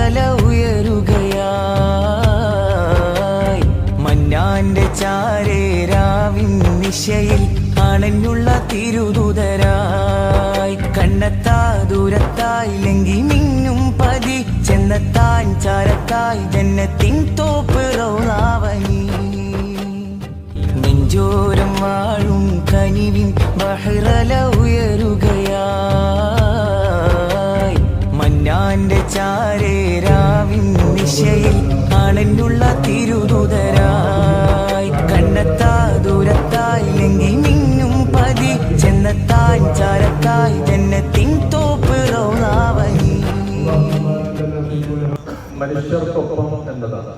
ബഹ്റല ഉയരുകയായി മന്നാന്റെ ചാരേരാവിൻ നിശയിൽ അണഞ്ഞുള്ള തിരുദൂതരായി കണ്ണെത്താ ദൂരത്തായി ലങ്കി മിന്നും പതി ചെന്നെത്താൻ ചാരത്തായി ജന്നത്തിൻ തോപ്പ് റൗളാവനി നെഞ്ചോരം വാഴും കനിവിൻ ബഹ്റല ഉയരുകയായി മന്നാന്റെ ചാരേരാവിൻ നിശയിൽ അണഞ്ഞുള്ള തിരുദൂതരായി കണ്ണെത്താ ദൂരത്തായി ലങ്കി മിന്നും പതി ചെന്നെത്താൻ ചാരത്തായി ജന്നത്തിൻ തോപ്പ് റൗളാവനി. മനുഷ്യർക്കൊപ്പം എന്നതാണ്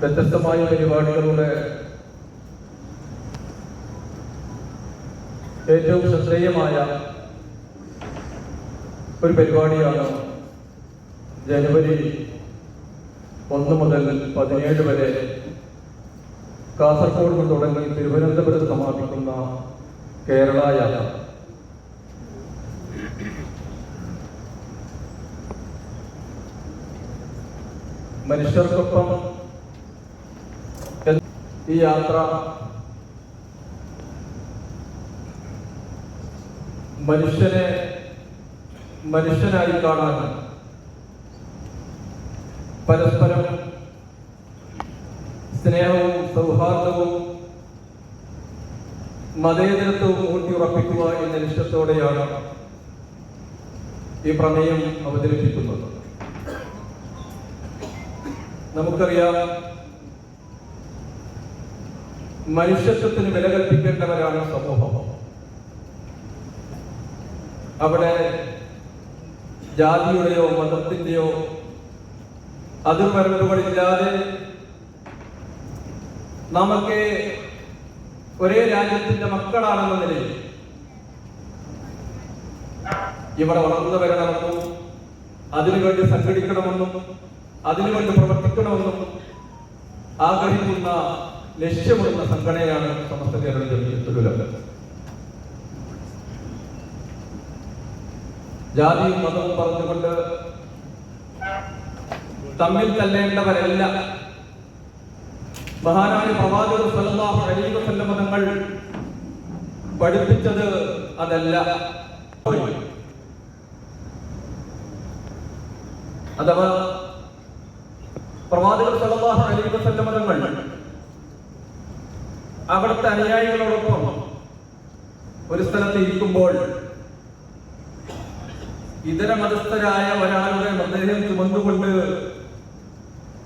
വ്യത്യസ്തമായ പരിപാടികളുടെ ഏറ്റവും ശ്രദ്ധേയമായ ഒരു പരിപാടിയാണ് ജനുവരി 1 മുതൽ 17 വരെ കാസർഗോഡ് നിന്ന് തുടങ്ങി തിരുവനന്തപുരത്ത് സമാപിക്കുന്ന കേരള യാത്ര. മനുഷ്യർക്കൊപ്പം ഈ യാത്ര മനുഷ്യനെ മനുഷ്യനായി കാണാൻ പരസ്പരം സ്നേഹവും സൗഹാർദ്ദവും മതേതരത്വവും ഊട്ടിയുറപ്പിക്കുക എന്ന ലക്ഷ്യത്തോടെയാണ് ഈ പ്രമേയം അവതരിപ്പിക്കുന്നത്. നമുക്കറിയാം, മനുഷ്യത്വത്തിന് വില കൽപ്പിക്കേണ്ടവരാണ് സമൂഹം. അവിടെ ജാതിയുടെയോ മതത്തിന്റെയോ അതിർവരമ്പുകളില്ലാതെ നമുക്ക് ഒരേ രാജ്യത്തിന്റെ മക്കളാണെന്ന നിലയിൽ ഇവിടെ വളർന്നു വരണമെന്നും അതിനുവേണ്ടി സംഘടിക്കണമെന്നും അതിനുവേണ്ടി പ്രവർത്തിക്കണമെന്നും ആഗ്രഹിക്കുന്ന ലക്ഷ്യമുള്ള സംഘടനയാണ് സമസ്ത കേരള ജംഇയ്യത്തുൽ ഉലമ. ജാതിയും മതവും പറഞ്ഞുകൊണ്ട് തമ്മിൽ തല്ലേണ്ടവരല്ല. മഹാനായ പ്രവാചകർ സല്ലല്ലാഹു അലൈഹി വസല്ലം തങ്ങൾ പഠിപ്പിച്ചത് അതല്ല. അഥവാ പ്രവാചകർ സല്ലല്ലാഹു അലൈഹി വസല്ലം തങ്ങൾ അവിടുത്തെ അനുയായികളോടൊപ്പം ഒരു സ്ഥലത്ത് ഇരിക്കുമ്പോൾ ഇതര മതസ്ഥരായ ഒരാളുടെ മൃതദേഹം ചുമന്നുകൊണ്ട്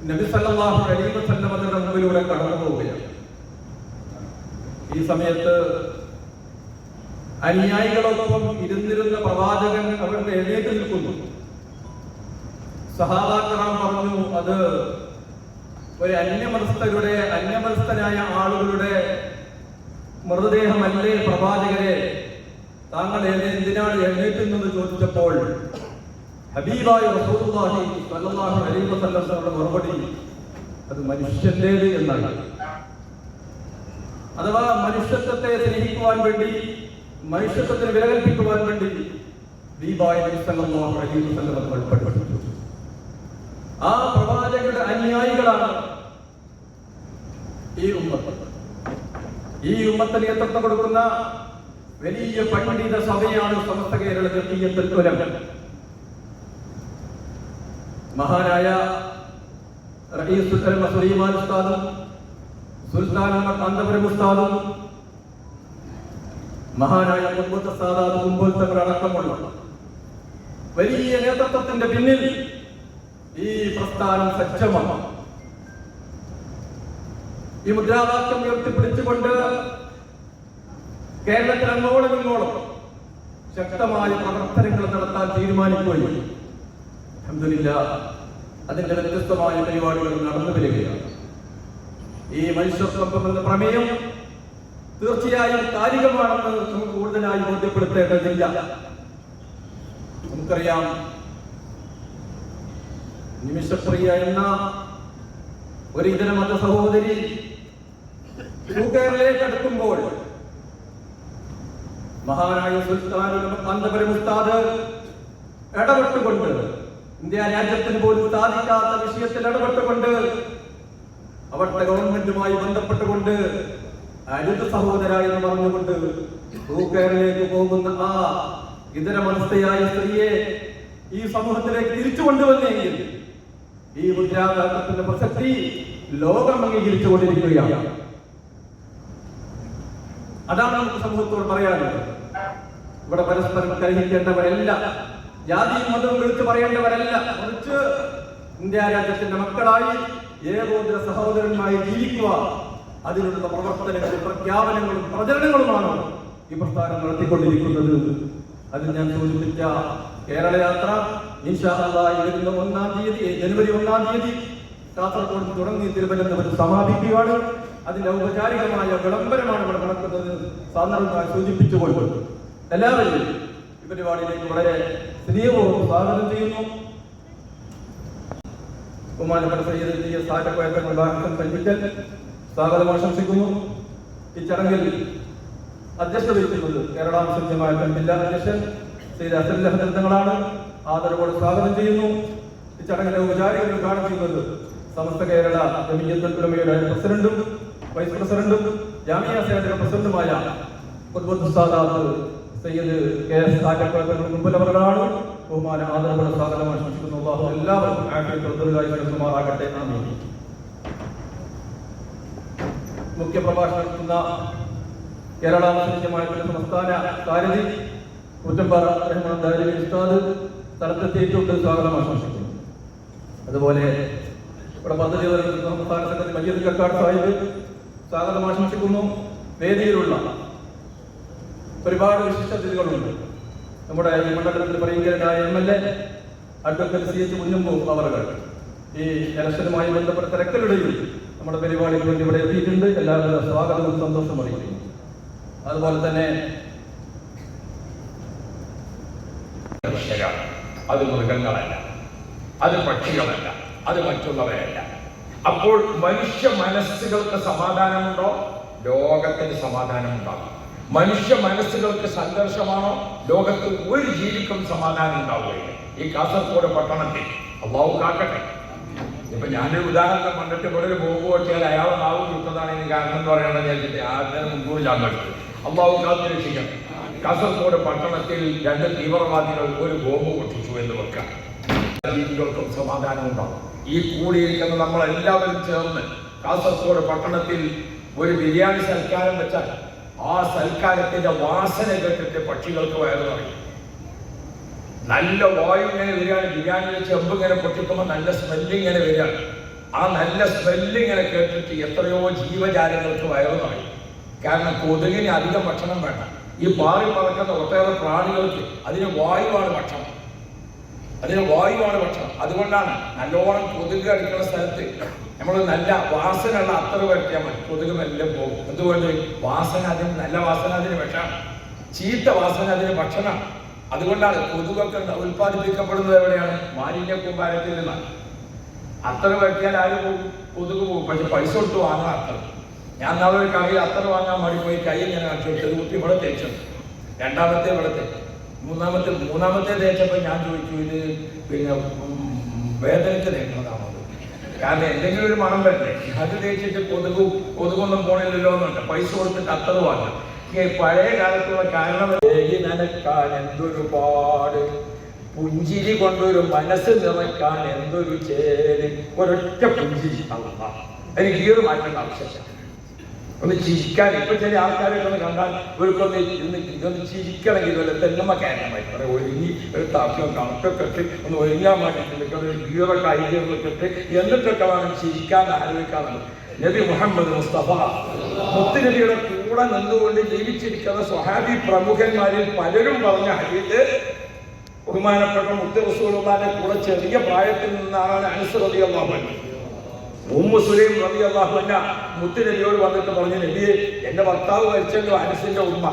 നബി സല്ലല്ലാഹു അലൈഹി വസല്ലം തങ്ങളുടെ മുമ്പിലൂടെ കടന്നു പോവുകയാണ്. ഈ സമയത്ത് അനുയായികളോടൊപ്പം ഇരുന്നിരുന്ന പ്രവാചകൻ അവരുടെ എഴുന്നേറ്റ് നിൽക്കുന്നു. സഹാബാക്കളാം പറഞ്ഞു, അത് ഒരു അന്യമതസ്ഥനായ ആളുകളുടെ മൃതദേഹമല്ലേ പ്രവാചകരെ, താങ്കൾ എന്തിനാണ് എഴുന്നേറ്റുന്നത് ചോദിച്ചപ്പോൾ ഹബീബായ റസൂലുള്ളാഹി സ്വല്ലല്ലാഹു അലൈഹി വസല്ലം തങ്ങളുടെ മറുപടി അത് മനുഷ്യന്റേത് എന്നാണ്. അഥവാ മനുഷ്യത്വത്തെ സ്നേഹിക്കുവാൻ വേണ്ടി, മനുഷ്യത്വത്തിന് വില കൽപ്പിക്കുവാൻ വേണ്ടി ഹബീബായ നബി സല്ലല്ലാഹു അലൈഹി വസല്ലം തങ്ങൾ പഠിപ്പിച്ചു. ആ പ്രവാചകരുടെ അനുയായികളാണ് ഈ ഉമ്മത്ത്. ഈ ഉമ്മത്തിന് നേതൃത്വം കൊടുക്കുന്ന വലിയ പണ്ഡിത സഭയാണ് സമസ്ത കേരള ജംഇയ്യത്തുൽ ഉലമ. മഹാനായ റഈസുൽ ഉലമ സുലൈമാൻ ഉസ്താദും സുൽത്താൻ അഹ്മദ് കാന്തപുരം ഉസ്താദും മഹാനായ മുഹമ്മദ് സാദാത്ത് കുമ്പോൾ തങ്ങൾ അടക്കമുള്ള വലിയ നേതൃത്വത്തിന്റെ പിന്നിൽ ഈ പ്രസ്ഥാനം സജ്ജമാണ്. ഈ മുദ്രാവാക്യം ഉയർത്തിപ്പിടിച്ചുകൊണ്ട് കേരളത്തിൽ അങ്ങോളം ഇങ്ങോളം ശക്തമായ പ്രവർത്തനങ്ങൾ നടത്താൻ തീരുമാനിക്കുകയും അൽഹംദുലില്ലാഹ് അതിന്റെ വ്യത്യസ്തമായ പരിപാടികൾ നടന്നു വരികയാണ്. ഈ മനുഷ്യത്വം എന്ന പ്രമേയം തീർച്ചയായും കാലികമാണെന്ന് നമുക്ക് കൂടുതലായി ബോധ്യപ്പെടുത്തേണ്ടതില്ല. നമുക്കറിയാം, നിമിഷപ്രിയ എന്ന ഒരു ഇതര മത സഹോദരി കേരളത്തിലേക്ക് അടുക്കുമ്പോൾ മഹാനായ സുൽത്താനുൽ അന്തപുരം ഉസ്താദ് ഇടപെട്ടുകൊണ്ട് ഇന്ത്യ രാജ്യത്തിന് പോലും സാധിക്കാത്ത വിഷയത്തിൽ ഇടപെട്ടുകൊണ്ട് അവിടുത്തെ ഗവൺമെന്റുമായി ബന്ധപ്പെട്ടുകൊണ്ട് അടുത്ത സഹോദര എന്ന് പറഞ്ഞുകൊണ്ട് ഭൂക്കേരളിലേക്ക് പോകുന്ന ആ ഇതര മനസ്ഥയായ സ്ത്രീയെ ഈ സമൂഹത്തിലേക്ക് തിരിച്ചു കൊണ്ടുവന്നെങ്കിൽ ഈ മുദ്രാവാക്യത്തിന്റെ പ്രസക്തി ലോകം അംഗീകരിച്ചുകൊണ്ടിരിക്കുകയാണ്. അതാണ് നമുക്ക് സമൂഹത്തോട് പറയാനുള്ളത്. ഇവിടെ പരസ്പരം കലഹിക്കേണ്ടവരല്ല, ജാതിയും മതവും വിളിച്ചു പറയേണ്ടവരല്ല, മറിച്ച് ഇന്ത്യ രാജ്യത്തിന്റെ മക്കളായി ഏകോദര സഹോദരന്മാരി ജീവിക്കുക, അതിനുള്ള പ്രവർത്തനങ്ങളും പ്രഖ്യാപനങ്ങളും പ്രചരണങ്ങളുമാണ് ഈ പ്രസ്ഥാനം നടത്തിക്കൊണ്ടിരിക്കുന്നത്. അതിൽ ഞാൻ സൂചിപ്പിച്ച കേരള യാത്ര ഇൻഷാ അല്ലാഹ് വരുന്ന 1-ാം തീയതി ജനുവരി 1-ാം തീയതി കാസർഗോഡ് തുടങ്ങി തിരുവനന്തപുരം സമാപിക്കുകയാണ്. അതിന്റെ ഔപചാരികമായ വിളംബരമാണ് ഇവിടെ നടക്കുന്നത്. സാധാരണമായി സൂചിപ്പിച്ചുകൊണ്ട് എല്ലാവരും ഈ പരിപാടിയിലേക്ക് വളരെ സ്നേഹവും സ്വാഗതം ചെയ്യുന്നു. ബഹുമാനപ്പെട്ട സയ്യിദ് സ്വാഗതം ആശംസിക്കുന്നു. ഈ ചടങ്ങിൽ അധ്യക്ഷത വഹിക്കുന്നത് കേരള മുസ്ലിം ജമാഅത്ത് ജില്ലാ അധ്യക്ഷൻ സയ്യിദ് അസൽ അഹമ്മദ് തങ്ങളാണ്. ആദരവോടെ സ്വാഗതം ചെയ്യുന്നു. ഈ ചടങ്ങിലെ ഔപചാരിക ഉദ്ഘാടനം ചെയ്യുന്നത് സമസ്ത കേരള ജമിയത്തുൽ ഉലമയുടെ പ്രസിഡന്റും വൈസ് പ്രസിഡന്റും ജാമിയ സേനയുടെ പ്രസിഡന്റുമായ ഉസ്താദ് സയ്യിദ് കെ.എസ്. ആറ്റക്കുളങ്ങൾ മുൻപുലവറുകളാണ്. ബഹുമാന ആദരവോടെ സ്വാഗതം ആശംസിക്കുന്നു. അല്ലാഹു എല്ലാവർക്കും ആഫിയത്തുമാറാകട്ടെ. ആമീൻ. മുഖ്യ പ്രഭാഷണം നടത്തുന്ന കേരള മുസ്ലിം ജമാഅത്തിന്റെ സംസ്ഥാന കാര്യതി കുറ്റമ്പാറ റഹ്മാൻ ദാരിമി ഉസ്താദ് സ്ഥലത്തെത്തിയിട്ടുണ്ട്. സ്വാഗതം ആശംസിക്കുന്നു. അതുപോലെ ഇവിടെ പദ്ധതി സംസ്ഥാന സെക്രട്ടറി മജീദ് കക്കാട് സാഹിബ് സ്വാഗതം ആശംസിക്കുന്നു. വേദിയിലുള്ള ഒരുപാട് വിശിഷ്ടതിഥികളുണ്ട്. നമ്മുടെ ഈ മണ്ഡലത്തിൽ പ്രിയങ്കരനായ MLA അഡ്വക്കേറ്റ് CH കുഞ്ഞമ്പു അവറുകൾ ഈ ഇലക്ഷനുമായി ബന്ധപ്പെട്ട തിരക്കുകളിൽ നമ്മുടെ പരിപാടിക്ക് വേണ്ടി ഇവിടെ എത്തിയിട്ടുണ്ട്. എല്ലാവരും സ്വാഗതവും സന്തോഷം അറിയിക്കുന്നു. അതുപോലെ തന്നെ അത് മൃഗങ്ങളല്ല, അത് പക്ഷികളല്ല, അത് മറ്റുള്ളവരല്ല. അപ്പോൾ മനുഷ്യ മനസ്സുകൾക്ക് സമാധാനമുണ്ടോ? ലോകത്തിന് സമാധാനമുണ്ടാകും. മനുഷ്യ മനസ്സുകൾക്ക് സംഘർഷമാണോ? ലോകത്ത് ഒരു ജീവിക്കും സമാധാനം ഉണ്ടാവുകയില്ല. ഈ കാസർഗോഡ് പട്ടണത്തിൽ അള്ളാഹു കാക്കട്ടെ. ഇപ്പൊ ഞാനൊരു ഉദാഹരണം കണ്ടിട്ട് ഇവിടെ ഒരു ബോംബ് പൊട്ടിയാൽ അയാളെ നാവ് കിട്ടുന്നതാണ് ഇതിന് കാരണം എന്ന് പറയണമെന്ന് വെച്ചിട്ട് ആദ്യം മുൻകൂർ ഞാൻ കണ്ടത്. അള്ളാഹു കാത്തു രക്ഷിക്കണം. കാസർഗോഡ് പട്ടണത്തിൽ 2 തീവ്രവാദികൾ ഒരു ബോംബ് പൊട്ടിച്ചു എന്ന് വെക്കാം. ജീവികൾക്കും സമാധാനം ഉണ്ടാവും. ഈ കൂടിയിരിക്കുന്ന നമ്മളെല്ലാവരും ചേർന്ന് കാസർഗോഡ് പട്ടണത്തിൽ ഒരു ബിരിയാണി സൽക്കാരം വെച്ചാൽ ആ സൽക്കാരത്തിന്റെ വാസന കേട്ടിട്ട് പക്ഷികൾക്ക് വയറു നിറയും. നല്ല വായു ഇങ്ങനെ വരികയാണ്. ബിരിയാണിയുടെ ചെമ്പ് ഇങ്ങനെ പൊട്ടിക്കുമ്പോൾ നല്ല സ്മെല്ലിങ്ങനെ വരികയാണ്. ആ നല്ല സ്മെല്ലിങ്ങനെ കേട്ടിട്ട് എത്രയോ ജീവജാലങ്ങൾക്ക് വയറു നിറയും. കാരണം കൊതുകിന് അധികം ഭക്ഷണം വേണ്ട. ഈ പാറി പറക്കുന്ന ഒട്ടേറെ പ്രാണികൾക്ക് അതിന് വായുവാണ് ഭക്ഷണം. അതുകൊണ്ടാണ് നല്ലോണം കൊതുക് അടിക്കുന്ന സ്ഥലത്ത് നമ്മൾ നല്ല വാസനയുള്ള അത്തറ് വരട്ടിയാൽ മതി, കൊതുക് മെല്ലെ പോകും. എന്തുകൊണ്ട്? വാസന അതിന്, നല്ല വാസന അതിന് വിഷമാണ്, ചീത്ത വാസന അതിന് ഭക്ഷണം. അതുകൊണ്ടാണ് കൊതുകൊക്കെ ഉൽപ്പാദിപ്പിക്കപ്പെടുന്നത് എവിടെയാണ്? മാലിന്യ കൂമ്പാരത്തിൽ നിന്നാണ്. അത്തറ് വരട്ടിയാൽ ആര് പോകും? കൊതുക് പോകും. പക്ഷെ പൈസ കൊടുത്ത് വാങ്ങാൻ അത്തറ്. ഞാൻ നാളെ ഒരു കടയിൽ അത്തറ് വാങ്ങാൻ വേണ്ടി പോയി കൈ ഞാൻ കാണിച്ചു കൊടുത്തത് കുട്ടി ഇവിടെ തേച്ചു. രണ്ടാമത്തെ ഇവിടത്തെ മൂന്നാമത്തെ തേച്ചപ്പോൾ ഞാൻ ചോദിച്ചു, ഇത് പിന്നെ വേദനയ്ക്ക് തേക്കുന്നതാണോ? കാരണം എന്തെങ്കിലും ഒരു മണം വരട്ടെ. അത് തേച്ചിട്ട് കൊതുകൊന്നും പോണില്ലല്ലോ എന്നുണ്ട്. പൈസ കൊടുത്തിട്ട് അത്തറ് വാങ്ങാം. പഴയ കാലത്തുള്ള കാരണം നനക്കാൻ എന്തൊരുപാട്, പുഞ്ചിരി കൊണ്ടൊരു മനസ്സ് നിറയ്ക്കാൻ എന്തൊരു ചേര്, ഒരൊറ്റ പുഞ്ചിരി. എനിക്ക് ഈ ഒരു മാറ്റേണ്ട ആവശ്യമില്ല. ഒന്ന് ചിരിക്കാൻ. ഇപ്പൊ ചില ആൾക്കാരൊക്കെ ഒന്ന് കണ്ടാൽ ഇവർക്കൊന്ന് ഇതൊന്ന് ചിരിക്കണമെങ്കിൽ ഇതുപോലെ തെന്നമ്മ കയറ്റമായി ഒരുങ്ങി ഒരു താപ്യം കണക്കൊക്കെ ഇട്ട് ഒന്ന് ഒരുങ്ങാൻ വേണ്ടിയിട്ട് ഒരു ഗീറൊക്കെ ഐഡിയൊക്കെ ഇട്ട് എന്നിട്ടൊക്കെ വേണം ചിരിക്കാൻ ആലോചിക്കാറുണ്ട്. നബി മുഹമ്മദ് മുസ്തഫ മുത്തുനബിയുടെ കൂടെ നിന്നുകൊണ്ട് ജീവിച്ചിരിക്കുന്ന സ്വഹാബി പ്രമുഖന്മാരിൽ പലരും പറഞ്ഞ ഹദീസ്, ബഹുമാനപ്പെട്ട മുത്ത് റസൂലുള്ളാഹിന്റെ കൂടെ ചെറിയ പ്രായത്തിൽ നിന്നാണ് അനസ് റളിയല്ലാഹു അൻഹു. ഉമ്മു സുലൈം റളിയല്ലാഹു അൻഹ മുത്തുനബിയോട് വന്നിട്ട് പറഞ്ഞു, നബിയെ, എന്റെ ഭർത്താവ് മരിച്ചല്ലോ, അനസിന്റെ ഉമ്മ,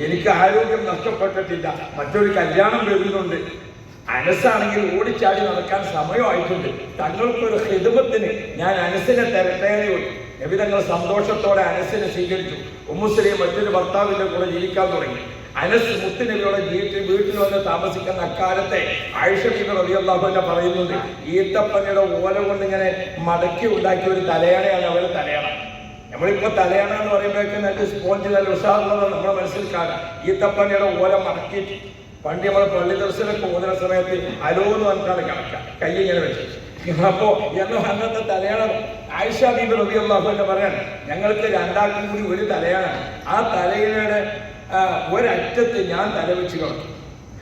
എനിക്ക് ആരോഗ്യം നഷ്ടപ്പെട്ടിട്ടില്ല, മറ്റൊരു കല്യാണം വരുന്നുണ്ട്. അനസാണെങ്കിൽ ഓടിച്ചാടി നടക്കാൻ സമയമായിട്ടുണ്ട്, തങ്ങൾക്കൊരു ഖിദ്മത്തിന് ഞാൻ അനസിനെ തരട്ടേനെ. നബി തങ്ങൾ സന്തോഷത്തോടെ അനസിനെ സ്വീകരിച്ചു. ഉമ്മു സുലൈം മറ്റൊരു ഭർത്താവിന്റെ കൂടെ ജീവിക്കാൻ തുടങ്ങി. അനസ് മുത്തുനബിയുടെ വീട്ടിൽ വന്ന് താമസിക്കുന്ന അക്കാലത്തെ ആയിഷ ബീബി റളിയല്ലാഹു അൻഹ പറയുന്നുണ്ട്, ഈത്തപ്പനയുടെ ഓല കൊണ്ട് ഇങ്ങനെ മടക്കി ഉണ്ടാക്കിയ ഒരു തലയാണയാണ് അവരുടെ തലയണ. നമ്മളിപ്പോ തലയണ എന്ന് പറയുമ്പോഴേക്കും നല്ല സ്പോഞ്ച് നല്ല ഉഷാറുള്ളതാണ് നമ്മുടെ മനസ്സിൽ കാണാം. ഈത്തപ്പനയുടെ ഓല മടക്കിയിട്ട് പണ്ട് നമ്മൾ പള്ളി ദർശനമൊക്കെ ഓതുന്ന സമയത്ത് അലോ എന്ന് പറഞ്ഞിട്ടാണ് കണക്കാം, കൈ ഇങ്ങനെ വെച്ച്. അപ്പോ അന്നത്തെ തലയണ ആയിഷ ബീബി റളിയല്ലാഹു അൻഹ പറയാൻ, ഞങ്ങൾക്ക് രണ്ടാൾക്കും കൂടി ഒരു തലയാണ്. ആ തലയുടെ ഒരറ്റത്ത് ഞാൻ തലവെച്ച് കളഞ്ഞു.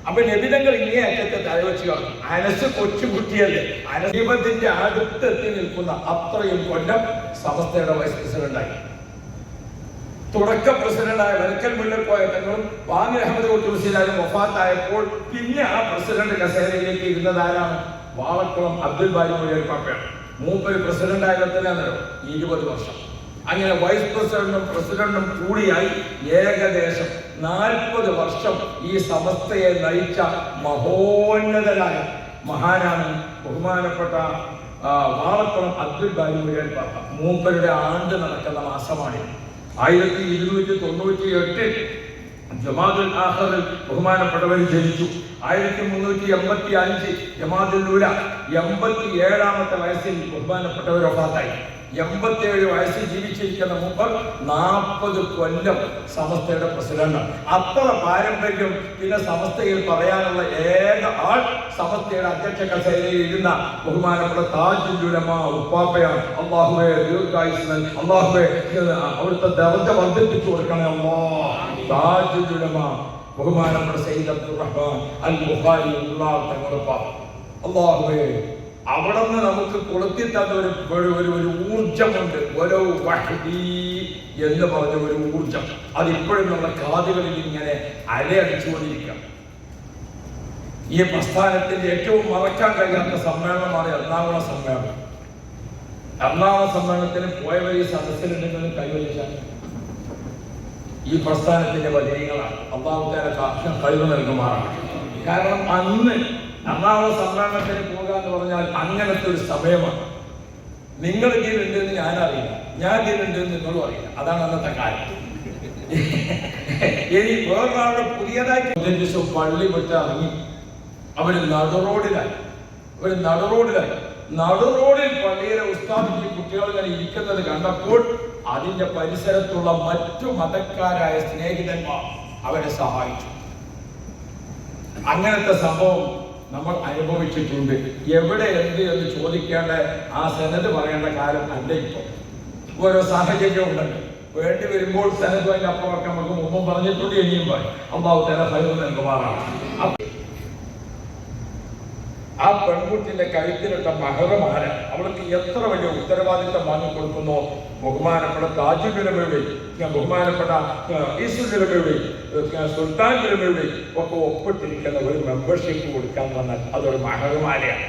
അപ്പൊ നബിതങ്ങൾ ഇങ്ങേ അറ്റത്തെ തലവെച്ച് കളഞ്ഞു. അനസ് കൊച്ചുകുട്ടിയല്ലേ, അനസീബത്തിന്റെ അടുത്തെത്തി നിൽക്കുന്ന അത്രയും കൊല്ലം സമസ്തയുടെ വൈസ് പ്രസിഡന്റായി. തുടക്ക പ്രസിഡന്റായ വരക്കൽ മുല്ലക്കോയ തങ്ങളും വാങ്ങി അഹമ്മദ് കുട്ടുസിലാലും വഫാത്തായപ്പോൾ പിന്നെ ആ പ്രസിഡന്റ് കസേരയിലേക്ക് ഇരുന്നത് ആരാണ്? വാളക്കുളം അബ്ദുൽ ബാരി മുരിയാർ പാപ്പയാണ്. മൂപ്പര് പ്രസിഡന്റ് ആയതിനാണല്ലോ 20 വർഷം. അങ്ങനെ വൈസ് പ്രസിഡന്റും കൂടിയായി ഏകദേശം 40 വർഷം ഈ സമസ്തയെ നയിച്ച മഹോന്നതരായ മഹാനാണ് ബഹുമാനപ്പെട്ട വാളക്കുളം അബ്ദുൽ ബാരി മുരിയാർ പാപ്പ. മൂപ്പരുടെ ആണ്ട് നടക്കുന്ന മാസമാണ് 1298 ജമാഅത്തുൽ ആഖിറിൽ ബഹുമാനപ്പെട്ടവർ ജനിച്ചു. 1385 ജമാഅത്തുൽ ഊല 87ാമത്തെ വയസ്സിൽ ബഹുമാനപ്പെട്ടവർ വഫാത്തായി. 87 വയസ്സിൽ ജീവിച്ചിരിക്കുന്ന മൂപ്പർ 40 കൊല്ലം സമസ്തയുടെ പ്രസിഡന്റാണ്. അത്ര പാരമ്പര്യം പിന്നെ സമസ്തയിൽ പറയാനുള്ള ഏക ആൾ സമസ്തയുടെ അധ്യക്ഷ കസേരയിൽ ഇരുന്ന ബഹുമാനപ്പെട്ട താജുൽ ഉലമ ഉപ്പാപ്പയാണ്. അല്ലാഹുവേ ദീർഘായുസ്സൻ, അല്ലാഹുവേ അവിടുത്തെ ദർജ വർദ്ധിപ്പിച്ചു കൊടുക്കണേ അല്ലാഹ്. താജുൽ ഉലമ ബഹുമാനപ്പെട്ട സയ്യിദ് അബ്ദുർ റഹ്മാൻ അൽ ബുഖാരി തങ്ങളുടെ പാപ്പ. അല്ലാഹുവേ അവിടെ നിന്ന് നമുക്ക് കൊളുത്തി തന്ന ഒരു ഊർജമുണ്ട്, ഓരോ വഹ്ദി എന്ന് പറഞ്ഞ ഒരു ഊർജം. അതിപ്പോഴും നമ്മുടെ കാതുകളിൽ ഇങ്ങനെ അലയടിച്ചുകൊണ്ടിരിക്കാം. ഈ പ്രസ്ഥാനത്തിന്റെ ഏറ്റവും മറക്കാൻ കഴിയാത്ത സമ്മേളനമാണ് എറണാകുളം സമ്മേളനം. എറണാകുളം സമ്മേളനത്തിന് പോയവർ ഈ സദസ്സിലുണ്ടെങ്കിലും കൈവരിച്ചാൽ ഈ പ്രസ്ഥാനത്തിന്റെ വചനങ്ങളാണ്. അല്ലാഹു തആല കഴിവ് നൽകുമാറാണ്. കാരണം അന്ന് എറണാകുളം സമ്മേളനത്തിന് പോകുക എന്ന് പറഞ്ഞാൽ അങ്ങനത്തെ ഒരു സമയമാണ്. നിങ്ങൾ ഇതിലുണ്ടെന്ന് ഞാനറിയില്ല, ഞാൻ ഇതിലുണ്ടെന്ന് നിങ്ങളും അറിയില്ല. അതാണ് അന്നത്തെ കാര്യം. ഇനി വേറൊരാളുടെ പുതിയതായിട്ട് പള്ളി വിട്ട് ഇറങ്ങി അവര് നടുറോഡിലായി. നടുറോഡിൽ പള്ളിയിലെ ഉസ്താദിന്റെ കുട്ടികൾ ഇങ്ങനെ ഇരിക്കുന്നത് കണ്ടപ്പോൾ അതിന്റെ പരിസരത്തുള്ള മറ്റു മതക്കാരായ സ്നേഹിതന്മാർ അവരെ സഹായിച്ചു. അങ്ങനത്തെ സംഭവം നമ്മൾ അനുഭവിച്ചിട്ടുണ്ട്. എവിടെ എന്ത് എന്ന് ചോദിക്കേണ്ട ആ സെനത് പറയേണ്ട കാലം അല്ല. ഇപ്പൊ ഓരോ സാഹചര്യം ഉണ്ടല്ലോ, വേണ്ടി വരുമ്പോൾ സെനത് അതിന്റെ അപ്പുറമൊക്കെ നമുക്ക് മുമ്പും പറഞ്ഞിട്ടുണ്ട്, ഇനിയും പറയും. അല്ലാഹു തആല ഖൈർ നൽകുമാറാണ്. ആ പെൺകുട്ടിന്റെ കഴുത്തിലിട്ട മഹറമാല അവൾക്ക് എത്ര വലിയ ഉത്തരവാദിത്തം വാങ്ങിക്കൊടുക്കുന്നോ. ബഹുമാനപ്പെട്ട താജുൽ ഉലമയുടെയും ബഹുമാനപ്പെട്ട ഈസുൽ ഉലമയുടെയും സുൽത്താൻ ഉലമയുടെയും ഒക്കെ ഒപ്പിട്ടിരിക്കുന്ന ഒരു മെമ്പർഷിപ്പ് കൊടുക്കാൻ വന്നാൽ അതൊരു മഹറമാലയാണ്.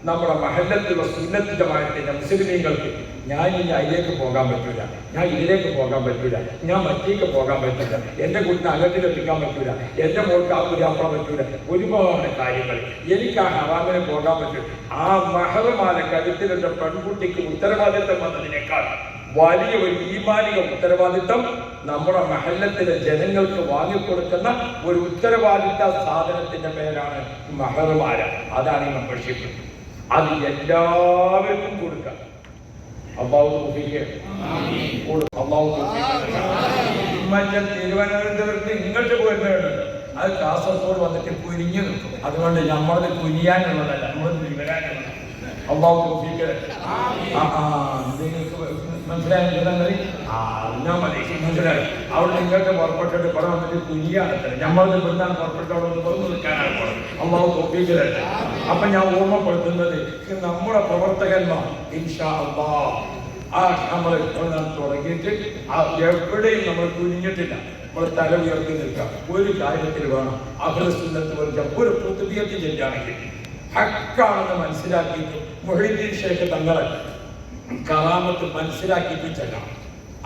നമ്മുടെ മഹല്ലത്തിലുള്ള സുന്നത്ത് ജമാഅത്തിന്റെ മുസ്ലിമീങ്ങൾക്ക് ഞാൻ ഇനി അതിലേക്ക് പോകാൻ പറ്റൂല, ഞാൻ ഇതിലേക്ക് പോകാൻ പറ്റൂല, ഞാൻ മറ്റേക്ക് പോകാൻ പറ്റില്ല, എന്റെ കുട്ടിനെ അകത്തിലെത്തിക്കാൻ പറ്റൂല, എന്റെ മോൾക്ക് ആ പുരാപ്പുറം പറ്റൂല, ഒരുപാട് കാര്യങ്ങൾ എനിക്ക് ആ ഹറാമിനെ പോകാൻ പറ്റൂ. ആ മഹറമാല കഴുത്തിലുള്ള പെൺകുട്ടിക്ക് ഉത്തരവാദിത്തം വന്നതിനേക്കാൾ വലിയ ഒരു ഈമാനിക ഉത്തരവാദിത്തം നമ്മുടെ മഹല്ലത്തിലെ ജനങ്ങൾക്ക് വാങ്ങിക്കൊടുക്കുന്ന ഒരു ഉത്തരവാദിത്ത സാധനത്തിന്റെ പേരാണ് മഹറമാല. അതാണ് ഈ മെമ്പർഷിപ്പ്. അത് എല്ലാവർക്കും കൊടുക്കാം. തിരുവനന്തപുരത്ത് ഇങ്ങോട്ട് പോയിരുന്നുണ്ട്, അത് കാസർഗോഡ് വന്നിട്ട് കുനിഞ്ഞു നിൽക്കും. അതുകൊണ്ട് നമ്മളത് കുനിയാനുള്ളതല്ല, നമ്മൾ വിവരാനുള്ളത്. അള്ളാഹു തൗഫീഖ് തരട്ടെ. നിങ്ങൾക്ക് മനസ്സിലായി? മനസ്സിലായി. അവിടെ നിങ്ങൾക്ക് പുറപ്പെട്ടിട്ട് ഇവിടെ വന്നിട്ട് കുനിയാണ്. നമ്മളത് ഇവിടുന്നാണ് പുറപ്പെട്ട് അവിടെ നിന്ന് പുറത്തു നിൽക്കാനാണ് പോയത്. അള്ളാഹു തൗഫീഖ് തരട്ടെ. അപ്പൊ ഞാൻ ഓർമ്മപ്പെടുത്തുന്നത് നമ്മുടെ പ്രവർത്തകന്മാർ ഇൻഷാ അല്ലാഹ് നമ്മൾ തുടങ്ങിയിട്ട് എവിടെയും നമ്മൾ കുനിഞ്ഞിട്ടില്ല. നമ്മൾ തല ഉയർത്തി നിൽക്കാം. ഒരു കാര്യത്തിൽ വേണം അഹ്ലുസുന്നത്ത് വൽ ജമാഅത്ത് ഒരു ഖുതുബിയത്ത് ചെല്ലുകയാണെങ്കിൽ ഹക്കാണെന്ന് മനസ്സിലാക്കിയിട്ട് മുഹീദ്ദീൻ ശൈഖ് തങ്ങളെ കറാമത്ത് മനസ്സിലാക്കിയിട്ട് ചെല്ലണം.